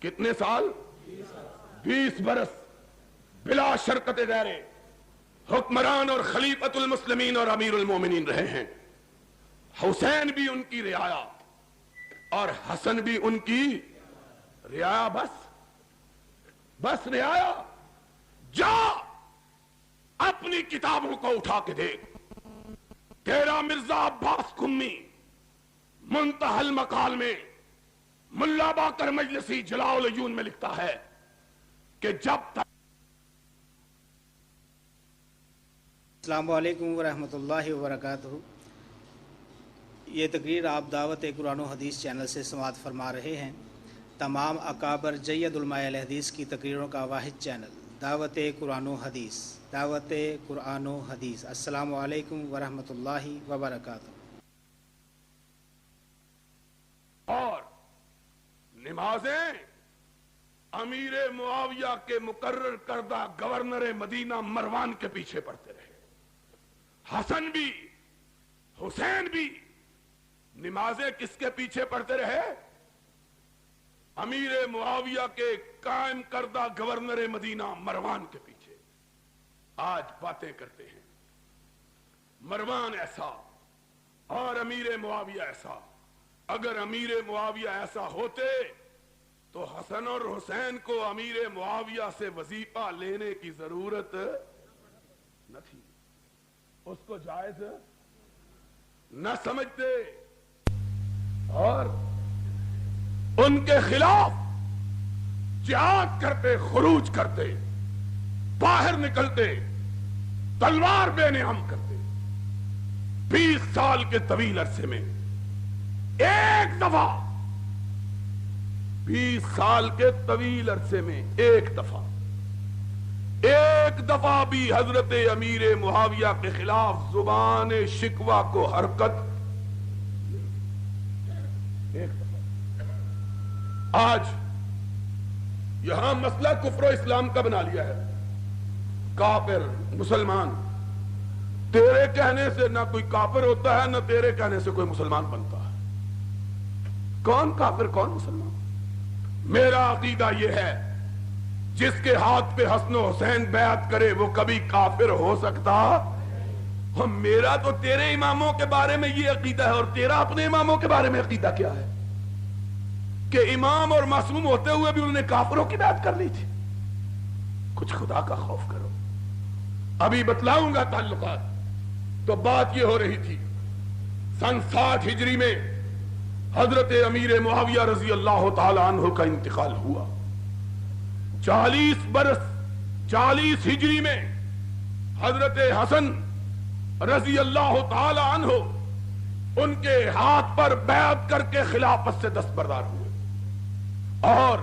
کتنے سال؟ 20 برس بلا شرکت غیرے حکمران اور خلیفۃ المسلمین اور امیر المومنین رہے ہیں. حسین بھی ان کی رعایا اور حسن بھی ان کی رعایا. بس رعایا. جا اپنی کتابوں کو اٹھا کے دیکھ. تیرا مرزا عباس قمی منتہی المقال میں ملا باقر مجلسی جلاء العیون میں لکھتا ہے کہ جب تک. السلام علیکم ورحمۃ اللہ وبرکاتہ. یہ تقریر آپ دعوت قرآن و حدیث چینل سے سماعت فرما رہے ہیں. تمام اکابر جید علماء اہل حدیث کی تقریروں کا واحد چینل دعوت قرآن و حدیث. دعوت قرآن و حدیث. السلام علیکم ورحمۃ اللہ وبرکاتہ. اور نمازیں امیر معاویہ کے مقرر کردہ گورنر مدینہ مروان کے پیچھے پڑتے رہے. حسن بھی حسین بھی نمازیں کس کے پیچھے پڑتے رہے؟ امیر معاویہ کے قائم کردہ گورنر مدینہ مروان کے پیچھے. آج باتیں کرتے ہیں مروان ایسا اور امیر معاویہ ایسا. اگر امیر معاویہ ایسا ہوتے تو حسن اور حسین کو امیر معاویہ سے وظیفہ لینے کی ضرورت نہ تھی. اس کو جائز نہ سمجھتے اور ان کے خلاف جہاد کرتے، خروج کرتے، باہر نکلتے، تلوار بے نعم کرتے. 20 سال کے طویل عرصے میں ایک دفعہ 20 سال کے طویل عرصے میں ایک دفعہ بھی حضرت امیر معاویہ کے خلاف زبان شکوہ کو حرکت. ایک دفعہ. آج یہاں مسئلہ کفر و اسلام کا بنا لیا ہے. کافر مسلمان، تیرے کہنے سے نہ کوئی کافر ہوتا ہے نہ تیرے کہنے سے کوئی مسلمان بنتا ہے. کون کافر کون مسلمان؟ میرا عقیدہ یہ ہے جس کے ہاتھ پہ حسن و حسین بیعت کرے وہ کبھی کافر ہو سکتا؟ میرا تو تیرے اماموں کے بارے میں یہ عقیدہ ہے، اور تیرا اپنے اماموں کے بارے میں عقیدہ کیا ہے کہ امام اور معصوم ہوتے ہوئے بھی انہوں نے کافروں کی بیعت کر لی تھی. کچھ خدا کا خوف کرو. ابھی بتلاؤں گا تعلقات. تو بات یہ ہو رہی تھی سن 60 ہجری میں حضرت امیر معاویہ رضی اللہ تعالی عنہ کا انتقال ہوا. 40 برس 40 ہجری میں حضرت حسن رضی اللہ تعالی عنہ ان کے ہاتھ پر بیعت کر کے خلافت سے دستبردار ہوئے. اور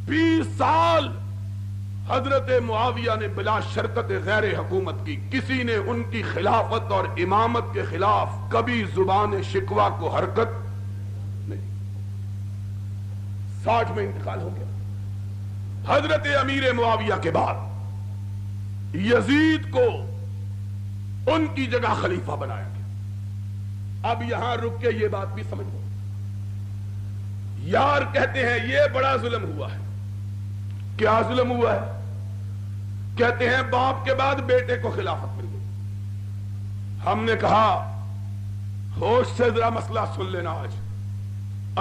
20 سال حضرت معاویہ نے بلا شرکت غیر حکومت کی. کسی نے ان کی خلافت اور امامت کے خلاف کبھی زبان شکوہ کو حرکت نہیں. 60 میں انتقال ہو گیا. حضرت امیر معاویہ کے بعد یزید کو ان کی جگہ خلیفہ بنایا گیا. اب یہاں رک کے یہ بات بھی سمجھ لو. یار کہتے ہیں یہ بڑا ظلم ہوا ہے. کیا ظلم ہوا ہے؟ کہتے ہیں باپ کے بعد بیٹے کو خلافت مل گئی. ہم نے کہا ہوش سے ذرا مسئلہ سن لینا. آج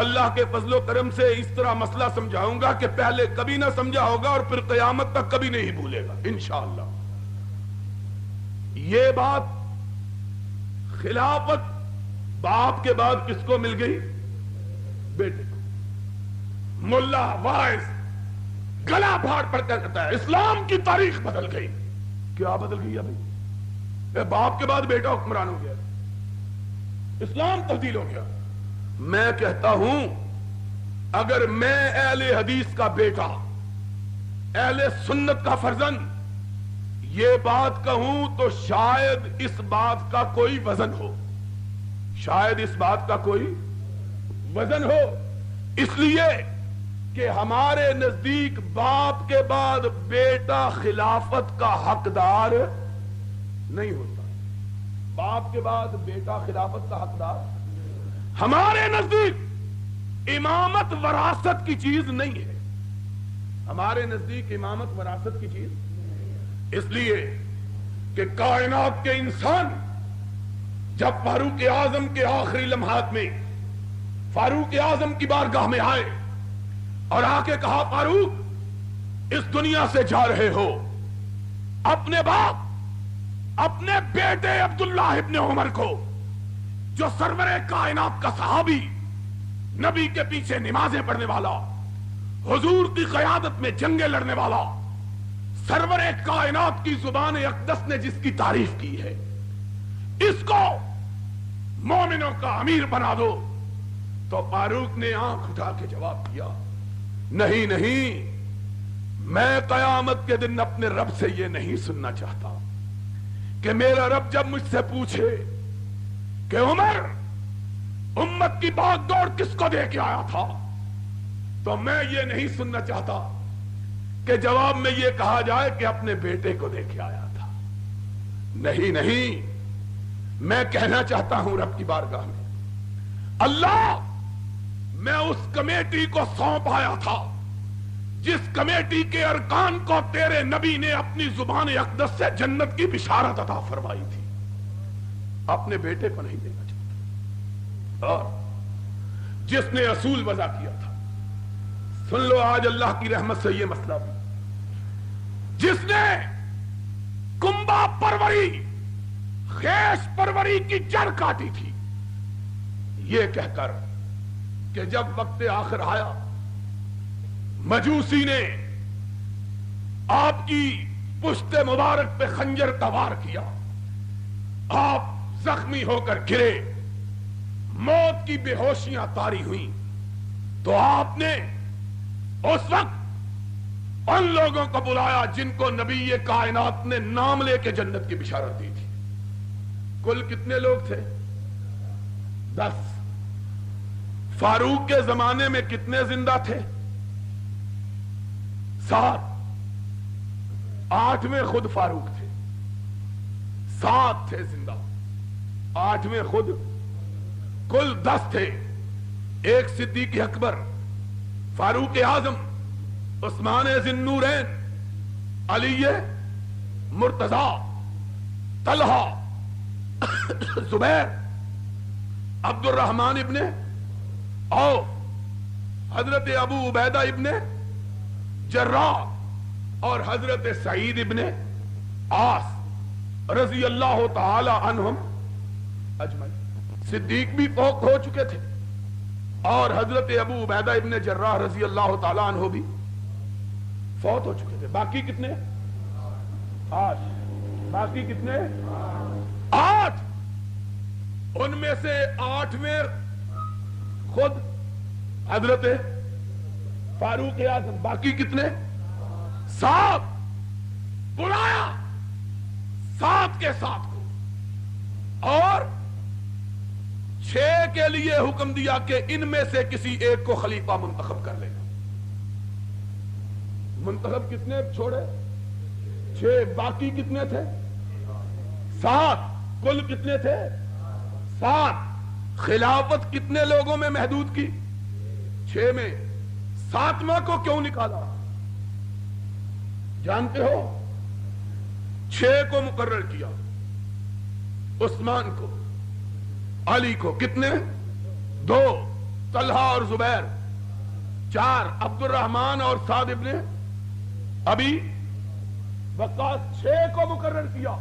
اللہ کے فضل و کرم سے اس طرح مسئلہ سمجھاؤں گا کہ پہلے کبھی نہ سمجھا ہوگا اور پھر قیامت تک کبھی نہیں بھولے گا انشاءاللہ. یہ بات خلافت باپ کے بعد کس کو مل گئی؟ بیٹے کو. ملا وائز گلا پھاڑ پڑ کر کہتا ہے اسلام کی تاریخ بدل گئی. کیا بدل گئی ابھی؟ باپ کے بعد بیٹا حکمران ہو گیا, اسلام تبدیل ہو گیا. میں کہتا ہوں اگر میں اہل حدیث کا بیٹا, اہل سنت کا فرزند یہ بات کہوں تو شاید اس بات کا کوئی وزن ہو, شاید اس بات کا کوئی وزن ہو. اس لیے کہ ہمارے نزدیک باپ کے بعد بیٹا خلافت کا حقدار نہیں ہوتا. باپ کے بعد بیٹا خلافت کا حقدار. ہمارے نزدیک امامت وراثت کی چیز نہیں ہے. ہمارے نزدیک امامت وراثت کی چیز اس لیے کہ کائنات کے انسان جب فاروق اعظم کے آخری لمحات میں فاروق اعظم کی بارگاہ میں آئے اور آ کے کہا فاروق اس دنیا سے جا رہے ہو, اپنے باپ اپنے بیٹے عبداللہ ابن عمر کو جو سرور کائنات کا صحابی, نبی کے پیچھے نمازیں پڑھنے والا, حضور کی قیادت میں جنگیں لڑنے والا, سرور کائنات کی زبان اقدس نے جس کی تعریف کی ہے, اس کو مومنوں کا امیر بنا دو. تو فاروق نے آنکھ اٹھا کے جواب دیا نہیں نہیں, میں قیامت کے دن اپنے رب سے یہ نہیں سننا چاہتا کہ میرا رب جب مجھ سے پوچھے کہ عمر امت کی بھاگ دوڑ کس کو دے کے آیا تھا, تو میں یہ نہیں سننا چاہتا کہ جواب میں یہ کہا جائے کہ اپنے بیٹے کو دے کے آیا تھا. نہیں نہیں, میں کہنا چاہتا ہوں رب کی بارگاہ میں اللہ میں اس کمیٹی کو سونپ آیا تھا جس کمیٹی کے ارکان کو تیرے نبی نے اپنی زبان اقدس سے جنت کی بشارت عطا فرمائی تھی, اپنے بیٹے کو نہیں دینا چاہتا. اور جس نے اصول وضع کیا تھا, سن لو آج اللہ کی رحمت سے یہ مسئلہ بھی, جس نے کنبا پروری خیش پروری کی جڑ کاٹی تھی یہ کہہ کر کہ جب وقت آخر آیا مجوسی نے آپ کی پشت مبارک پہ خنجر کا وار کیا, آپ زخمی ہو کر گرے, موت کی بے ہوشیاں طاری ہوئیں, تو آپ نے اس وقت ان لوگوں کو بلایا جن کو نبی کائنات نے نام لے کے جنت کی بشارت دی تھی. کل کتنے لوگ تھے؟ 10. فاروق کے زمانے میں کتنے زندہ تھے؟ 7. 8 میں خود فاروق تھے, 7 تھے زندہ, 8 میں خود, کل 10 تھے. ایک صدیق اکبر, فاروق اعظم, عثمان ذی النورین, علی مرتضی, طلحہ, زبیر, عبد الرحمن ابن عوف, حضرت ابو عبیدہ ابن جراح اور حضرت سعید ابن عاص رضی اللہ تعالی عنہم اجمعین. صدیق بھی فوت ہو چکے تھے اور حضرت ابو عبیدہ ابن جراح رضی اللہ تعالی عنہ بھی فوت ہو چکے تھے. باقی کتنے؟ 8. باقی کتنے؟ 8. ان میں سے 8 میں خود حضرت فاروق اعظم. باقی کتنے؟ 7. بلایا 7 کے 7 کو اور 6 کے لیے حکم دیا کہ ان میں سے کسی ایک کو خلیفہ منتخب کر لے. منتخب کتنے چھوڑے؟ 6. باقی کتنے تھے؟ 7. کل کتنے تھے؟ 7. خلافت کتنے لوگوں میں محدود کی؟ 6 میں. 7واں کو کیوں نکالا جانتے ہو؟ 6 کو مقرر کیا عثمان کو علی کو کتنے؟ 2، طلحہ اور زبیر 4، عبد الرحمن اور سعد ابن ابی وقاص 6 کو مقرر کیا،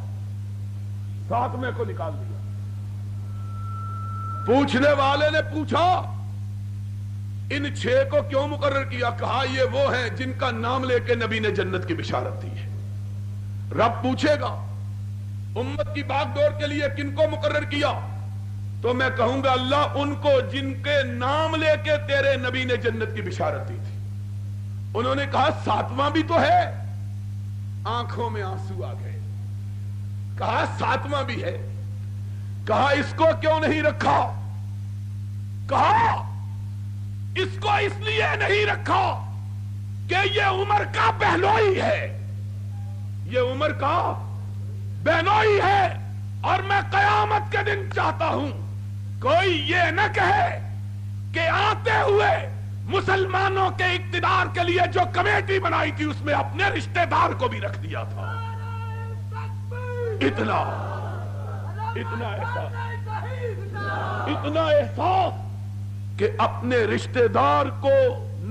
7ویں کو نکال دیا۔ پوچھنے والے نے پوچھا ان 6 کو کیوں مقرر کیا؟ کہا یہ وہ ہیں جن کا نام لے کے نبی نے جنت کی بشارت دی ہے۔ رب پوچھے گا امت کی باغ ڈور کے لیے کن کو مقرر کیا؟ تو میں کہوں گا اللہ ان کو جن کے نام لے کے تیرے نبی نے جنت کی بشارت دی تھی۔ انہوں نے کہا 7واں بھی تو ہے، آنکھوں میں آنسو آ گئے۔ کہا 7واں بھی ہے، کہا اس کو کیوں نہیں رکھا؟ کہا اس کو اس لیے نہیں رکھا کہ یہ عمر کا بہنوئی ہے، یہ عمر کا بہنوئی ہے، اور میں قیامت کے دن چاہتا ہوں کوئی یہ نہ کہے کہ آتے ہوئے مسلمانوں کے اقتدار کے لیے جو کمیٹی بنائی تھی اس میں اپنے رشتہ دار کو بھی رکھ دیا تھا۔ اتنا احساس کہ اپنے رشتہ دار کو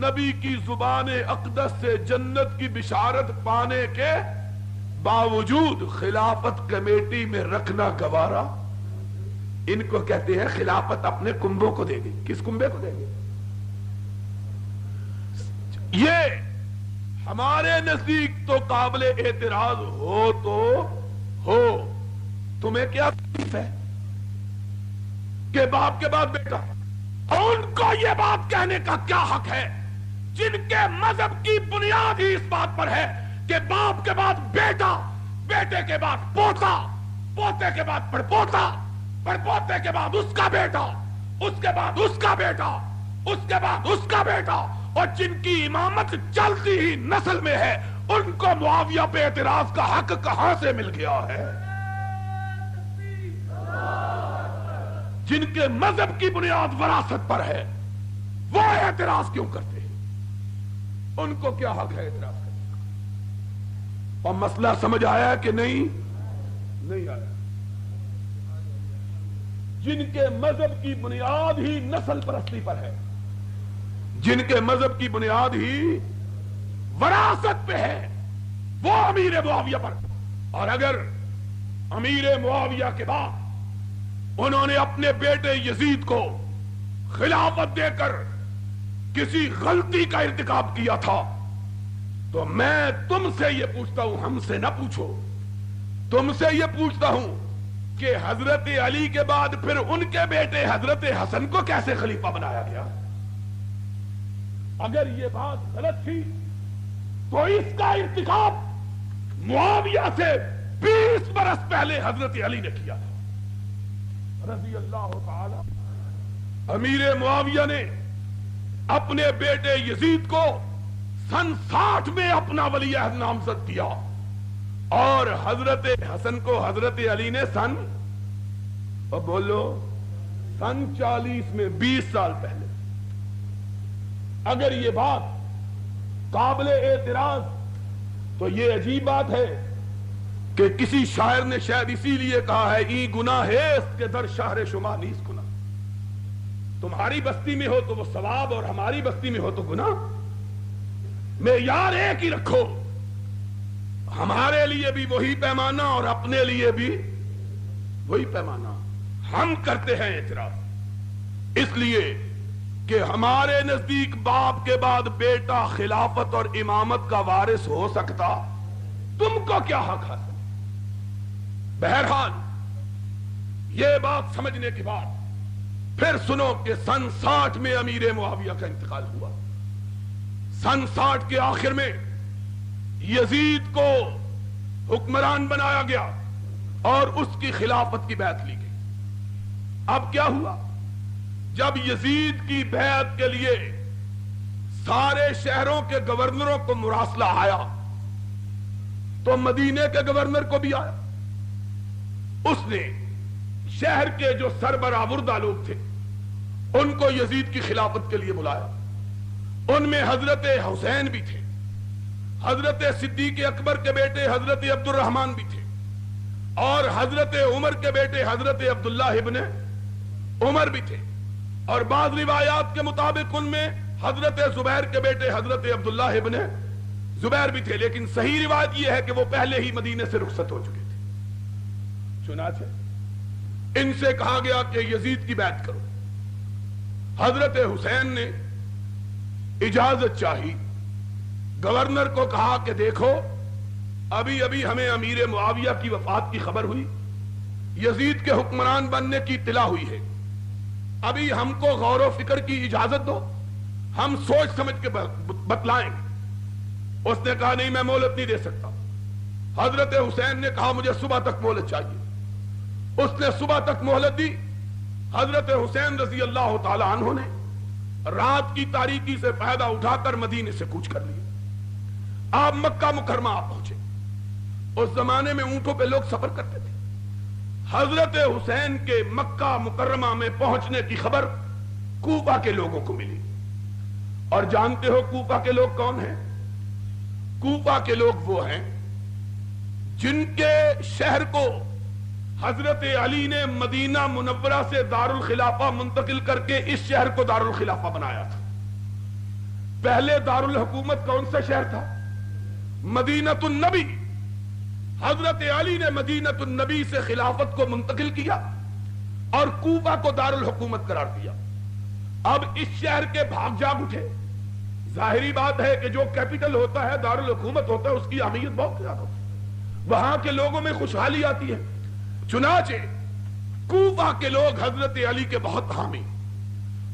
نبی کی زبان اقدس سے جنت کی بشارت پانے کے باوجود خلافت کمیٹی میں رکھنا گوارا۔ ان کو کہتے ہیں خلافت اپنے کنبوں کو دے گی۔ کس کنبے کو دے گی؟ یہ ہمارے نزدیک تو قابل اعتراض ہو تو ہو، تمہیں کیا تکلیف ہے کہ باپ کے بعد بیٹا؟ اور ان کو یہ بات کہنے کا کیا حق ہے جن کے مذہب کی بنیاد ہی اس بات پر ہے کہ باپ کے بعد بیٹا، بیٹے کے بعد پوتا، پوتے کے بعد پڑپوتا، پڑپوتے کے بعد اس کا بیٹا، اس کے بعد اس کا بیٹا، اس کے بعد اس کا بیٹا، اور جن کی امامت چلتی ہی نسل میں ہے ان کو معاویہ پہ اعتراض کا حق کہاں سے مل گیا ہے؟ جن کے مذہب کی بنیاد وراثت پر ہے وہ اعتراض کیوں کرتے ہیں؟ ان کو کیا حق ہے اعتراض کرنے کا؟ اور مسئلہ سمجھ آیا کہ نہیں آیا؟ جن کے مذہب کی بنیاد ہی نسل پرستی پر ہے، جن کے مذہب کی بنیاد ہی وراثت پہ ہے، وہ امیر معاویہ پر، اور اگر امیر معاویہ کے بعد انہوں نے اپنے بیٹے یزید کو خلافت دے کر کسی غلطی کا ارتکاب کیا تھا تو میں تم سے یہ پوچھتا ہوں، ہم سے نہ پوچھو، تم سے یہ پوچھتا ہوں کہ حضرت علی کے بعد پھر ان کے بیٹے حضرت حسن کو کیسے خلیفہ بنایا گیا؟ اگر یہ بات غلط تھی تو اس کا ارتکاب معاویہ سے 20 برس پہلے حضرت علی نے کیا تھا رضی اللہ تعالی۔ امیر معاویہ نے اپنے بیٹے یزید کو سن 60 میں اپنا ولی عہد نامزد کیا، اور حضرت حسن کو حضرت علی نے سن 40 میں 20 سال پہلے۔ اگر یہ بات قابل اعتراض تو یہ عجیب بات ہے کہ کسی شاعر نے شاید اسی لیے کہا ہے ای گناہ ہے اس کے در شہر شما نیز گناہ، تمہاری بستی میں ہو تو وہ ثواب اور ہماری بستی میں ہو تو گناہ، معیار ایک ہی رکھو، ہمارے لیے بھی وہی پیمانہ اور اپنے لیے بھی وہی پیمانہ۔ ہم کرتے ہیں اعتراض اس لیے کہ ہمارے نزدیک باپ کے بعد بیٹا خلافت اور امامت کا وارث ہو سکتا، تم کو کیا حق ہے؟ بہرحال یہ بات سمجھنے کے بعد پھر سنو کہ سن 60 میں امیر معاویہ کا انتقال ہوا۔ سن 60 کے آخر میں یزید کو حکمران بنایا گیا اور اس کی خلافت کی بیعت لی گئی۔ اب کیا ہوا؟ جب یزید کی بیعت کے لیے سارے شہروں کے گورنروں کو مراسلہ آیا تو مدینے کے گورنر کو بھی آیا۔ اس نے شہر کے جو سربراہ لوگ تھے ان کو یزید کی خلافت کے لیے بلایا۔ ان میں حضرت حسین بھی تھے، حضرت صدیق اکبر کے بیٹے حضرت عبد الرحمن بھی تھے، اور حضرت عمر کے بیٹے حضرت عبداللہ ابن عمر بھی تھے، اور بعض روایات کے مطابق ان میں حضرت زبیر کے بیٹے حضرت عبداللہ ابن زبیر بھی تھے، لیکن صحیح روایت یہ ہے کہ وہ پہلے ہی مدینے سے رخصت ہو چکے تھے۔ چنانچہ ان سے کہا گیا کہ یزید کی بیعت کرو۔ حضرت حسین نے اجازت چاہی، گورنر کو کہا کہ دیکھو ابھی ابھی ہمیں امیر معاویہ کی وفات کی خبر ہوئی، یزید کے حکمران بننے کی اطلاع ہوئی ہے، ابھی ہم کو غور و فکر کی اجازت دو، ہم سوچ سمجھ کے بتلائیں گے۔ اس نے کہا نہیں، میں مہلت نہیں دے سکتا۔ حضرت حسین نے کہا مجھے صبح تک مہلت چاہیے۔ اس نے صبح تک مہلت دی۔ حضرت حسین رضی اللہ تعالی عنہ نے رات کی تاریکی سے فائدہ اٹھا کر مدینے سے کوچ کر لیا۔ آپ مکہ مکرمہ آپ پہنچے۔ اس زمانے میں اونٹوں پہ لوگ سفر کرتے تھے۔ حضرت حسین کے مکہ مکرمہ میں پہنچنے کی خبر کوفہ کے لوگوں کو ملی، اور جانتے ہو کوفہ کے لوگ کون ہیں؟ کوفہ کے لوگ وہ ہیں جن کے شہر کو حضرت علی نے مدینہ منورہ سے دارالخلافہ منتقل کر کے اس شہر کو دارالخلافہ بنایا تھا۔ پہلے دارالحکومت کون سا شہر تھا؟ مدینۃ النبی۔ حضرت علی نے مدینۃ النبی سے خلافت کو منتقل کیا اور کوفہ کو دارالحکومت قرار دیا۔ اب اس شہر کے بھاگ جاگ اٹھے۔ ظاہری بات ہے کہ جو کیپٹل ہوتا ہے، دارالحکومت ہوتا ہے، اس کی اہمیت بہت زیادہ ہوتی ہے، وہاں کے لوگوں میں خوشحالی آتی ہے۔ چنانچہ کوفہ کے لوگ حضرت علی کے بہت حامی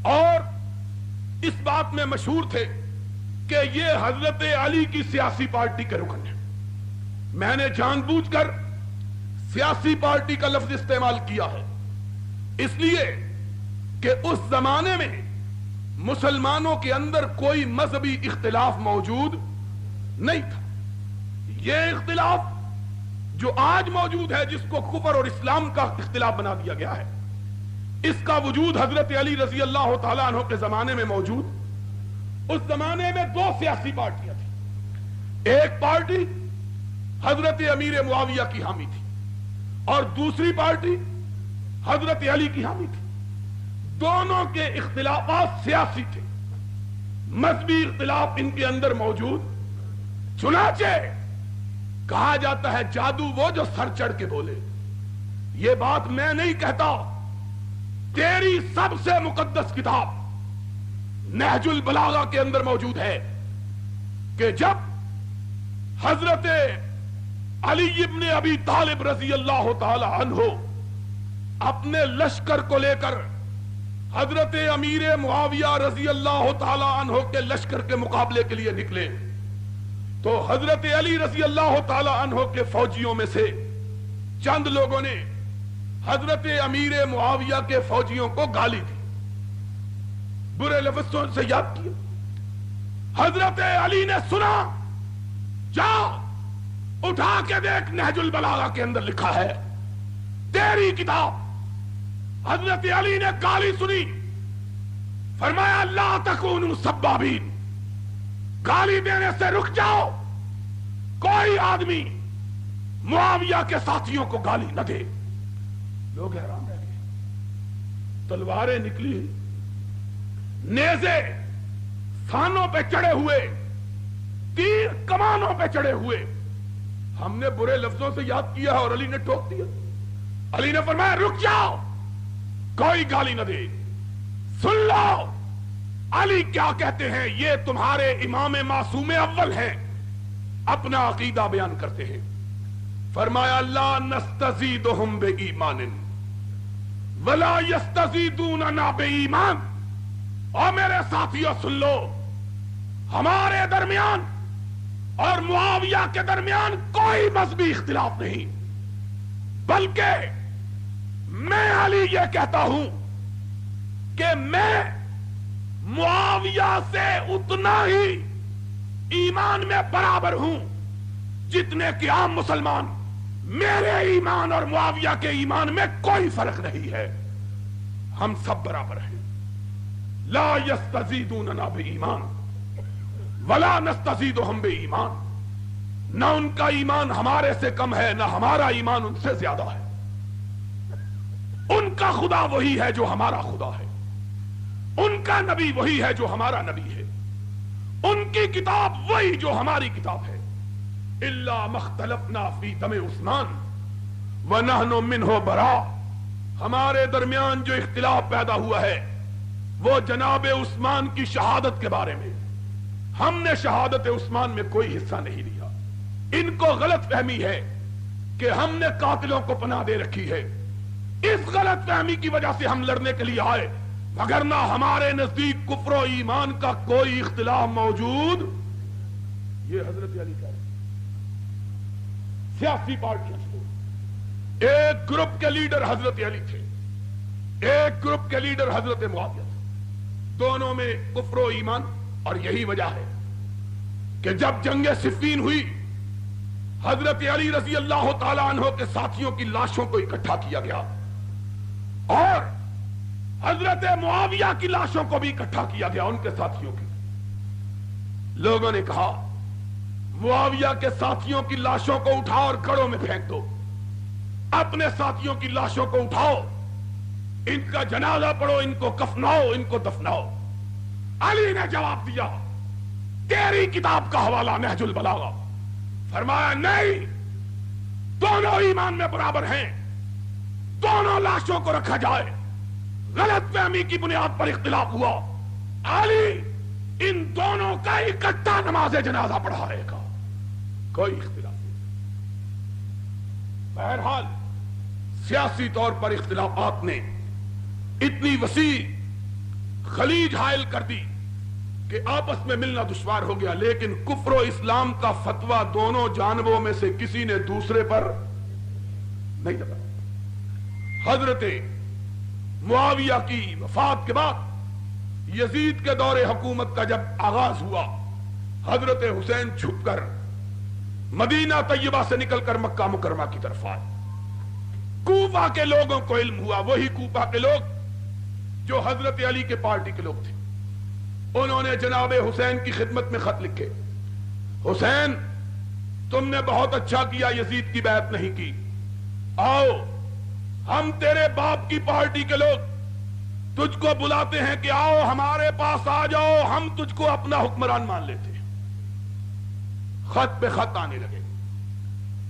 اور اس بات میں مشہور تھے کہ یہ حضرت علی کی سیاسی پارٹی کے رکن ہیں۔ میں نے جان بوجھ کر سیاسی پارٹی کا لفظ استعمال کیا ہے، اس لیے کہ اس زمانے میں مسلمانوں کے اندر کوئی مذہبی اختلاف موجود نہیں تھا۔ یہ اختلاف جو آج موجود ہے، جس کو کفر اور اسلام کا اختلاف بنا دیا گیا ہے، اس کا وجود حضرت علی رضی اللہ تعالیٰ عنہ کے زمانے میں موجود۔ اس زمانے میں دو سیاسی پارٹیاں تھیں، ایک پارٹی حضرت امیر معاویہ کی حامی تھی اور دوسری پارٹی حضرت علی کی حامی تھی۔ دونوں کے اختلافات سیاسی تھے، مذہبی اختلاف ان کے اندر موجود۔ چنانچہ کہا جاتا ہے جادو وہ جو سر چڑھ کے بولے۔ یہ بات میں نہیں کہتا، تیری سب سے مقدس کتاب نہج البلاغہ کے اندر موجود ہے کہ جب حضرت علی ابن ابی طالب رضی اللہ تعالی عنہ اپنے لشکر کو لے کر حضرت امیر معاویہ رضی اللہ تعالی عنہ کے لشکر کے مقابلے کے لیے نکلے، تو حضرت علی رضی اللہ تعالی عنہ کے فوجیوں میں سے چند لوگوں نے حضرت امیر معاویہ کے فوجیوں کو گالی دی، برے لفظوں سے یاد کیا۔ حضرت علی نے سنا، جا اٹھا کے دیکھ، نہج البلاغہ کے اندر لکھا ہے تیری کتاب۔ حضرت علی نے گالی سنی، فرمایا لا تکونوا سبابین، گالی دینے سے رک جاؤ، کوئی آدمی معاویہ کے ساتھیوں کو گالی نہ دے۔ لوگ حیران رہ گئے، تلواریں نکلی، نیزے سانوں پہ چڑھے ہوئے، تیر کمانوں پہ چڑھے ہوئے۔ ہم نے برے لفظوں سے یاد کیا اور علی نے ٹوک دیا۔ علی نے فرمایا رک جاؤ، کوئی گالی نہ دے۔ سن لو علی کیا کہتے ہیں، یہ تمہارے امام معصوم اول ہیں، اپنا عقیدہ بیان کرتے ہیں۔ فرمایا لا نستزیدہم بایمان ولا یستزیدوننا بایمان۔ اور میرے ساتھیوں سن لو، ہمارے درمیان اور معاویہ کے درمیان کوئی مذہبی اختلاف نہیں، بلکہ میں علی یہ کہتا ہوں کہ میں معاویہ سے اتنا ہی ایمان میں برابر ہوں جتنے کہ عام مسلمان۔ میرے ایمان اور معاویہ کے ایمان میں کوئی فرق نہیں ہے، ہم سب برابر ہیں۔ لا یستزیدوننا بایمان ولا نستزیدہم بایمان، نہ ان کا ایمان ہمارے سے کم ہے، نہ ہمارا ایمان ان سے زیادہ ہے۔ ان کا خدا وہی ہے جو ہمارا خدا ہے، ان کا نبی وہی ہے جو ہمارا نبی ہے، ان کی کتاب وہی جو ہماری کتاب ہے۔ الا مختلفنا فی دم عثمان ونحن منہ براء، ہمارے درمیان جو اختلاف پیدا ہوا ہے وہ جناب عثمان کی شہادت کے بارے میں، ہم نے شہادت عثمان میں کوئی حصہ نہیں لیا۔ ان کو غلط فہمی ہے کہ ہم نے قاتلوں کو پناہ دے رکھی ہے، اس غلط فہمی کی وجہ سے ہم لڑنے کے لیے آئے، وگرنہ ہمارے نزدیک کفر و ایمان کا کوئی اختلاف موجود۔ یہ حضرت علی کا سیاسی پارٹیاں سے ایک گروپ کے لیڈر حضرت علی تھے، ایک گروپ کے لیڈر حضرت معاویہ تھے، دونوں میں کفر و ایمان۔ اور یہی وجہ ہے کہ جب جنگ صفین ہوئی، حضرت علی رضی اللہ تعالیٰ عنہ کے ساتھیوں کی لاشوں کو اکٹھا کیا گیا اور حضرت معاویہ کی لاشوں کو بھی اکٹھا کیا گیا، ان کے ساتھیوں کی۔ لوگوں نے کہا معاویہ کے ساتھیوں کی لاشوں کو اٹھاؤ اور گڑھوں میں پھینک دو، اپنے ساتھیوں کی لاشوں کو اٹھاؤ، ان کا جنازہ پڑھو، ان کو کفناؤ، ان کو دفناؤ۔ علی نے جواب دیا، تیری کتاب کا حوالہ نہج البلاغہ، فرمایا نہیں، دونوں ایمان میں برابر ہیں، دونوں لاشوں کو رکھا جائے۔ غلط فہمی کی بنیاد پر اختلاف ہوا، علی ان دونوں کا اکٹھا نماز جنازہ پڑھائے گا، کوئی اختلاف نہیں۔ بہرحال سیاسی طور پر اختلافات نے اتنی وسیع خلیج حائل کر دی کہ آپس میں ملنا دشوار ہو گیا، لیکن کفر و اسلام کا فتویٰ دونوں جانبوں میں سے کسی نے دوسرے پر نہیں لگا۔ حضرت معاویہ کی وفات کے بعد یزید کے دور حکومت کا جب آغاز ہوا، حضرت حسین چھپ کر مدینہ طیبہ سے نکل کر مکہ مکرمہ کی طرف آئے۔ کوفہ کے لوگوں کو علم ہوا، وہی کوفہ کے لوگ جو حضرت علی کے پارٹی کے لوگ تھے، انہوں نے جناب حسین کی خدمت میں خط لکھے، حسین تم نے بہت اچھا کیا، یزید کی بیعت نہیں کی، آؤ ہم تیرے باپ کی پارٹی کے لوگ تجھ کو بلاتے ہیں کہ آؤ ہمارے پاس آ جاؤ، ہم تجھ کو اپنا حکمران مان لیتے ہیں۔ خط پہ خط آنے لگے،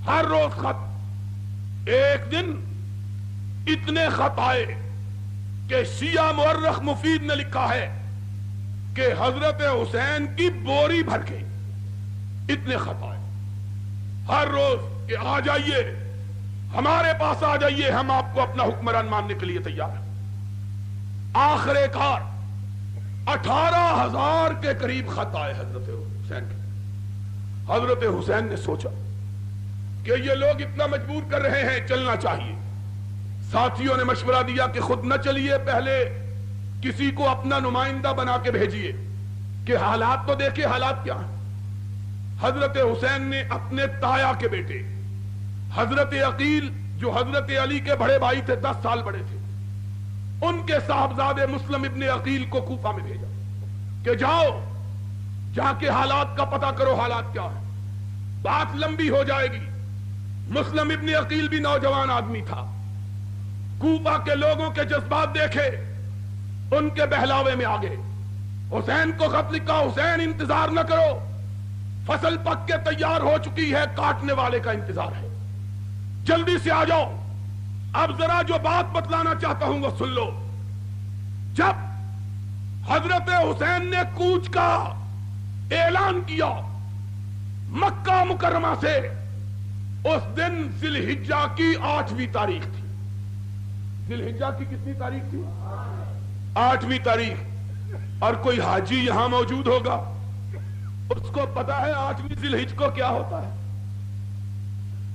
ہر روز خط۔ ایک دن اتنے خط آئے کہ شیعہ مورخ مفید نے لکھا ہے کہ حضرت حسین کی بوری بھر گئی، اتنے خط آئے ہر روز کہ آ جائیے ہمارے پاس، آ جائیے ہم آپ کو اپنا حکمران ماننے کے لیے تیار ہیں۔ آخر کار 18,000 کے قریب خط آئے حضرت حسین کے۔ حضرت حسین نے سوچا کہ یہ لوگ اتنا مجبور کر رہے ہیں، چلنا چاہیے۔ ساتھیوں نے مشورہ دیا کہ خود نہ چلیے، پہلے کسی کو اپنا نمائندہ بنا کے بھیجیے کہ حالات تو دیکھیں حالات کیا ہیں۔ حضرت حسین نے اپنے تایا کے بیٹے حضرت عقیل جو حضرت علی کے بڑے بھائی تھے، 10 سال بڑے تھے، ان کے صاحبزادے مسلم ابن عقیل کو کوفہ میں بھیجا کہ جاؤ جا کے حالات کا پتہ کرو، حالات کیا ہے، بات لمبی ہو جائے گی۔ مسلم ابن عقیل بھی نوجوان آدمی تھا، کوفہ کے لوگوں کے جذبات دیکھے، ان کے بہلاوے میں آگے حسین کو خط لکھا، حسین انتظار نہ کرو، فصل پک کے تیار ہو چکی ہے، کاٹنے والے کا انتظار ہے، جلدی سے آ جاؤ۔ اب ذرا جو بات بتلانا چاہتا ہوں وہ سن لو۔ جب حضرت حسین نے کوچ کا اعلان کیا مکہ مکرمہ سے، اس دن ذی الحجہ کی 8ویں تاریخ تھی۔ ذی الحجہ کی کتنی تاریخ تھی؟ 8ویں تاریخ۔ اور کوئی حاجی یہاں موجود ہوگا، اس کو پتا ہے 8ویں ذی الحجہ کو کیا ہوتا ہے؟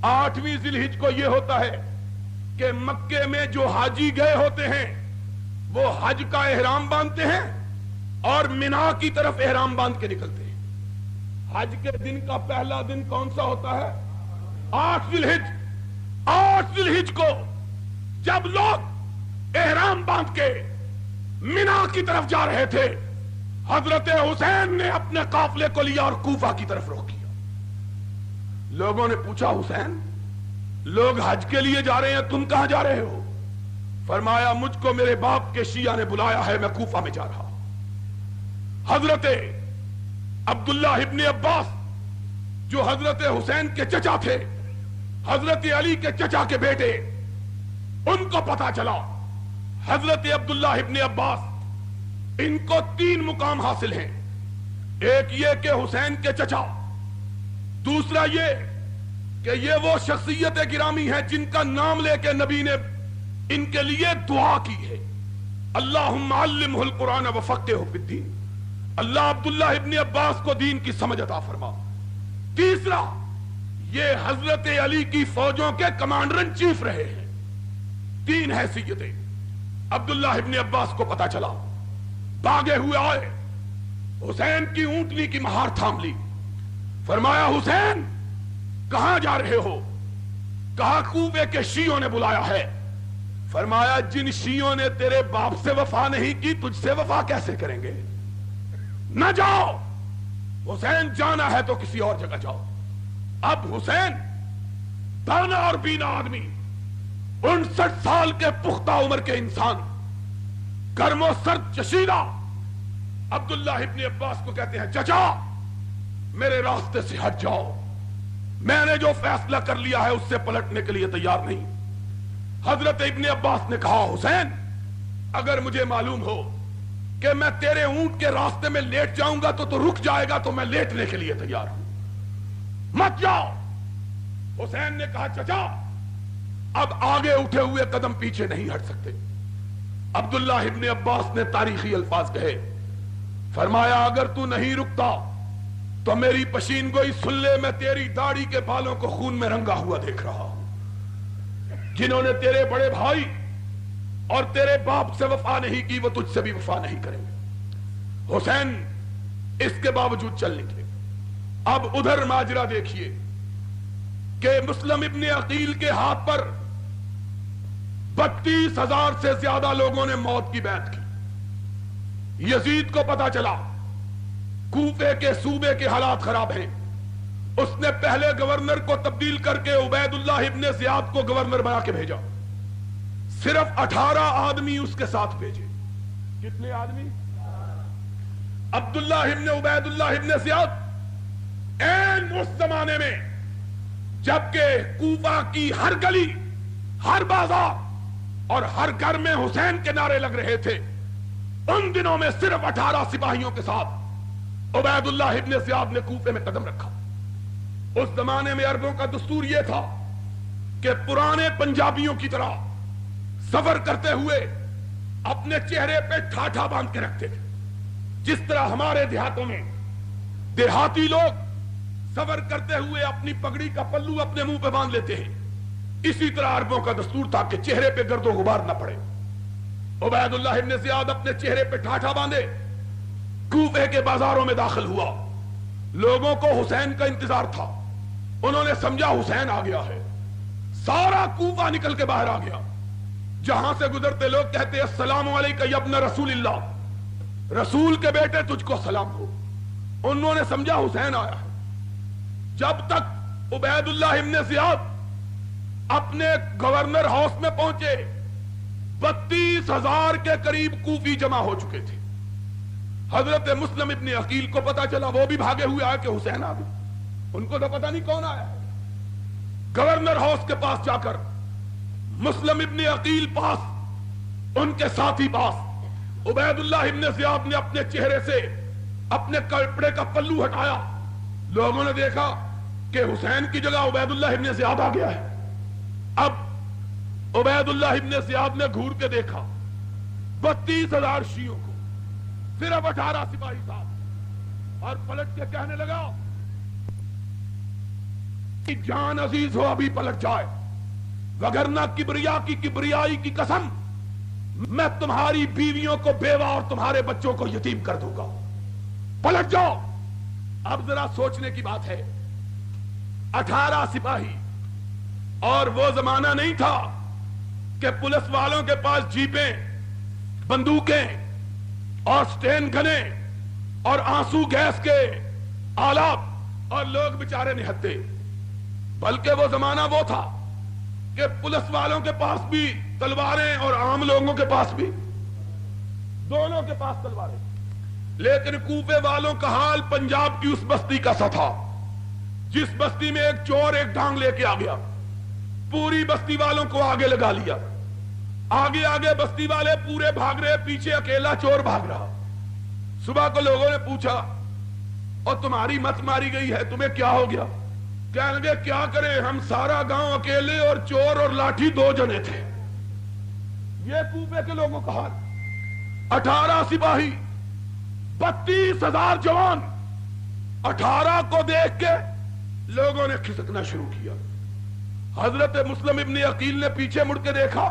8ویں ذی الحجہ کو یہ ہوتا ہے کہ مکے میں جو حاجی گئے ہوتے ہیں وہ حج کا احرام باندھتے ہیں اور مینا کی طرف احرام باندھ کے نکلتے ہیں۔ حج کے دن کا پہلا دن کون سا ہوتا ہے؟ 8 ذی الحجہ۔ 8 ذی الحجہ کو جب لوگ احرام باندھ کے مینا کی طرف جا رہے تھے، حضرت حسین نے اپنے قافلے کو لیا اور کوفہ کی طرف رخ کیا۔ لوگوں نے پوچھا، حسین لوگ حج کے لیے جا رہے ہیں، تم کہاں جا رہے ہو؟ فرمایا مجھ کو میرے باپ کے شیعہ نے بلایا ہے، میں کوفہ میں جا رہا ہوں۔ حضرت عبداللہ ابن عباس جو حضرت حسین کے چچا تھے، حضرت علی کے چچا کے بیٹے، ان کو پتا چلا حضرت عبداللہ ابن عباس ان کو 3 مقام حاصل ہیں۔ ایک یہ کہ حسین کے چچا، دوسرا یہ کہ یہ وہ شخصیت گرامی ہے جن کا نام لے کے نبی نے ان کے لیے دعا کی ہے، اللہم علمہ القرآن وفقہہ فی الدین، اللہ عبداللہ ابن عباس کو دین کی سمجھ عطا فرما۔ تیسرا یہ حضرت علی کی فوجوں کے کمانڈر ان چیف رہے ہیں۔ 3 حیثیتیں۔ عبداللہ ابن عباس کو پتا چلا، بھاگے ہوئے آئے، حسین کی اونٹنی کی مہار تھام لی، فرمایا حسین کہاں جا رہے ہو؟ کہا کوفے کے شیعوں نے بلایا ہے۔ فرمایا جن شیعوں نے تیرے باپ سے وفا نہیں کی تجھ سے وفا کیسے کریں گے؟ نہ جاؤ، حسین جانا ہے تو کسی اور جگہ جاؤ۔ اب حسین دانا اور بینا آدمی، 59 سال کے پختہ عمر کے انسان، گرم و سرد چشیدہ، عبداللہ ابن عباس کو کہتے ہیں چچا میرے راستے سے ہٹ جاؤ، میں نے جو فیصلہ کر لیا ہے اس سے پلٹنے کے لیے تیار نہیں۔ حضرت ابن عباس نے کہا حسین اگر مجھے معلوم ہو کہ میں تیرے اونٹ کے راستے میں لیٹ جاؤں گا تو رک جائے گا تو میں لیٹنے کے لیے تیار ہوں، مت جاؤ۔ حسین نے کہا چچا اب آگے اٹھے ہوئے قدم پیچھے نہیں ہٹ سکتے۔ عبداللہ ابن عباس نے تاریخی الفاظ کہے، فرمایا اگر تو نہیں رکتا تو میری پشین گوئی سن لے، میں تیری داڑھی کے بالوں کو خون میں رنگا ہوا دیکھ رہا ہوں۔ جنہوں نے تیرے بڑے بھائی اور تیرے باپ سے وفا نہیں کی وہ تجھ سے بھی وفا نہیں کریں گے۔ حسین اس کے باوجود چل نکلے۔ اب ادھر ماجرا دیکھیے کہ مسلم ابن عقیل کے ہاتھ پر 32,000 سے زیادہ لوگوں نے موت کی بیعت کی۔ یزید کو پتا چلا کوفے کے صوبے کے حالات خراب ہیں، اس نے پہلے گورنر کو تبدیل کر کے عبید اللہ ابن زیاد کو گورنر بنا کے بھیجا۔ صرف 18 آدمی اس کے ساتھ بھیجے۔ کتنے آدمی؟ عبداللہ ابن عبید اللہ ابن زیاد این اس زمانے میں جبکہ کوفہ کی ہر گلی، ہر بازار اور ہر گھر میں حسین کے نعرے لگ رہے تھے، ان دنوں میں صرف 18 سپاہیوں کے ساتھ عبید اللہ ابن زیاد نے کوفے میں قدم رکھا۔ اس زمانے میں عربوں کا دستور یہ تھا کہ پرانے پنجابیوں کی طرح سفر کرتے ہوئے اپنے چہرے پہ ٹھاٹھا باندھ کے رکھتے تھے، جس طرح ہمارے دیہاتوں میں دیہاتی لوگ سفر کرتے ہوئے اپنی پگڑی کا پلو اپنے منہ پہ باندھ لیتے ہیں، اسی طرح عربوں کا دستور تھا کہ چہرے پہ گرد و غبار نہ پڑے۔ عبید اللہ ابن زیاد اپنے چہرے پہ ٹھاٹھا باندھے کوفے کے بازاروں میں داخل ہوا۔ لوگوں کو حسین کا انتظار تھا، انہوں نے سمجھا حسین آ گیا ہے، سارا کوفہ نکل کے باہر آ گیا۔ جہاں سے گزرتے لوگ کہتے السلام علیکم یا ابن رسول اللہ، رسول کے بیٹے تجھ کو سلام ہو۔ انہوں نے سمجھا حسین آیا ہے۔ جب تک عبید اللہ ابن زیاد اپنے گورنر ہاؤس میں پہنچے 32,000 کے قریب کوفی جمع ہو چکے تھے۔ حضرت مسلم ابن عقیل کو پتا چلا، وہ بھی بھاگے ہوئے آئے کہ حسین آ گئے۔ ان کو تو پتا نہیں کون آیا۔ گورنر ہاؤس کے پاس جا کر مسلم ابن عقیل پاس، ان کے ساتھی پاس، عبید اللہ ابن زیاد نے اپنے چہرے سے اپنے کپڑے کا پلو ہٹایا۔ لوگوں نے دیکھا کہ حسین کی جگہ عبید اللہ ابن زیاد آ گیا ہے۔ اب عبید اللہ ابن زیاد نے گھور کے دیکھا 32,000 شیعوں کو، صرف 18 سپاہی صاحب، اور پلٹ کے کہنے لگا کہ جان عزیز ہو ابھی پلٹ جائے، وگرنہ کبریائی کی قسم میں تمہاری بیویوں کو بیوہ اور تمہارے بچوں کو یتیم کر دوں گا، پلٹ جاؤ۔ اب ذرا سوچنے کی بات ہے، 18 سپاہی، اور وہ زمانہ نہیں تھا کہ پولیس والوں کے پاس جیپیں، بندوقیں اور سٹین گنیں اور آنسو گیس کے آلات اور لوگ بیچارے نہتے، بلکہ وہ زمانہ وہ تھا کہ پولیس والوں کے پاس بھی تلواریں اور عام لوگوں کے پاس بھی، دونوں کے پاس تلواریں. لیکن کوفے والوں کا حال پنجاب کی اس بستی کا سا تھا جس بستی میں ایک چور ایک ڈانگ لے کے آ گیا، پوری بستی والوں کو آگے لگا لیا. آگے آگے بستی والے پورے بھاگ رہے، پیچھے اکیلا چور بھاگ رہا. صبح کو لوگوں نے پوچھا اور تمہاری مت ماری گئی ہے، تمہیں کیا ہو گیا؟ کہنے لگے کیا کریں، ہم سارا گاؤں اکیلے اور چور اور لاٹھی 2 جنے تھے. یہ کوفے کے لوگوں کا حال. 18 سپاہی، 32,000 جوان. 18 کو دیکھ کے لوگوں نے کھسکنا شروع کیا. حضرت مسلم ابن عقیل نے پیچھے مڑ کے دیکھا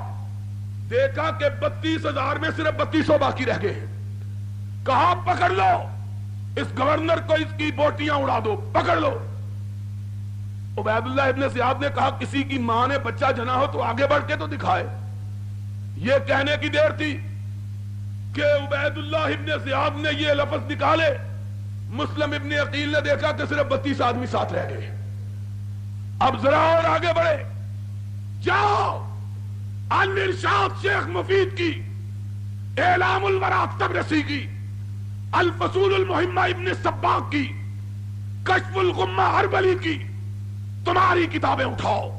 کہ 32,000 میں صرف 3200 باقی رہ گئے ہیں. کہا پکڑ لو اس گورنر کو، اس کی بوٹیاں اڑا دو، پکڑ لو. عبید اللہ ابن زیاد نے کہا کسی کی ماں نے بچہ جنا ہو تو آگے بڑھ کے تو دکھائے. یہ کہنے کی دیر تھی کہ عبید اللہ ابن زیاد نے یہ لفظ نکالے. مسلم ابن عقیل نے دیکھا کہ صرف 32 آدمی ساتھ رہ گئے. اب ذرا اور آگے بڑھے، جاؤ الارشاد شیخ مفید کی، اعلام الورا تبرسی کی، الفصول المہمہ ابن سباق کی، کشف الغمہ اربلی کی، تمہاری کتابیں اٹھاؤ.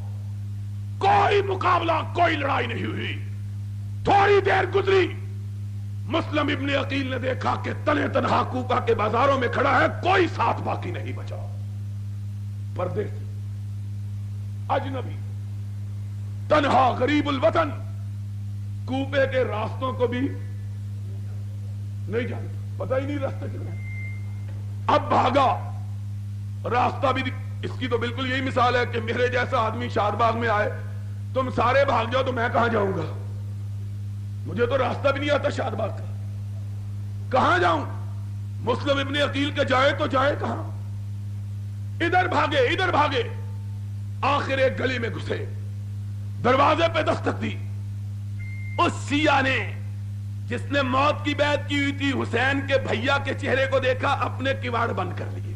کوئی مقابلہ، کوئی لڑائی نہیں ہوئی. تھوڑی دیر گزری، مسلم ابن عقیل نے دیکھا کہ تنہا تنہا کوفہ کے بازاروں میں کھڑا ہے، کوئی ساتھ باقی نہیں بچا. پردیسی، اجنبی، تنہا، غریب الوطن، کوفے کے راستوں کو بھی نہیں جانتا، پتہ ہی نہیں راستے کدھر ہیں. اب بھاگا، راستہ بھی. اس کی تو بالکل یہی مثال ہے کہ میرے جیسا آدمی شاد باغ میں آئے، تم سارے بھاگ جاؤ تو میں کہاں جاؤں گا؟ مجھے تو راستہ بھی نہیں آتا شاد باغ کا، کہاں جاؤں؟ مسلم ابن عقیل کے جائے تو جائے کہاں؟ ادھر بھاگے ادھر بھاگے، آخر ایک گلی میں گھسے، دروازے پہ دستک دی. اس شیعہ نے جس نے موت کی بیعت کی ہوئی تھی، حسین کے بھیا کے چہرے کو دیکھا، اپنے کواڑ بند کر لیے.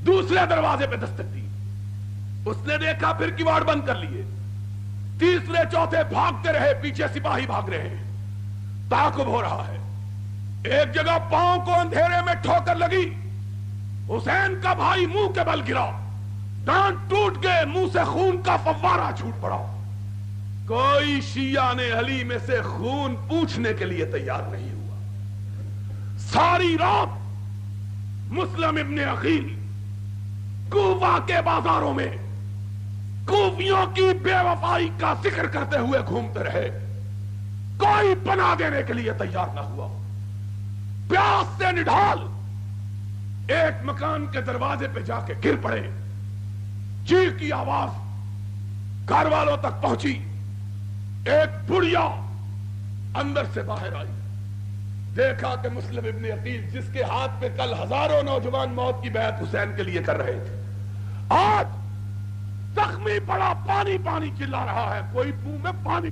دوسرے دروازے پہ دستک دی، اس نے دیکھا، پھر کواڑ بند کر لیے. تیسرے چوتھے بھاگتے رہے، پیچھے سپاہی بھاگ رہے ہیں. تعاقب ہو رہا ہے. ایک جگہ پاؤں کو اندھیرے میں ٹھوکر لگی، حسین کا بھائی منہ کے بل گرا، دانت ٹوٹ گئے، منہ سے خون کا فوارہ چھوٹ پڑا. کوئی شیعہ نے علی میں سے خون پوچھنے کے لیے تیار نہیں ہوا. ساری رات مسلم ابن عقیل کوفہ کے بازاروں میں کوفیوں کی بے وفائی کا ذکر کرتے ہوئے گھومتے رہے. کوئی پناہ دینے کے لیے تیار نہ ہوا. پیاس سے نڈھال ایک مکان کے دروازے پہ جا کے گر پڑے. چیخ کی آواز گھر والوں تک پہنچی. ایک بڑھیا اندر سے باہر آئی، دیکھا کہ مسلم ابن عقیل جس کے ہاتھ پہ کل ہزاروں نوجوان موت کی بیعت حسین کے لیے کر رہے تھے، آج زخمی پڑا، پانی پانی چلا رہا ہے. کوئی منہ میں پانی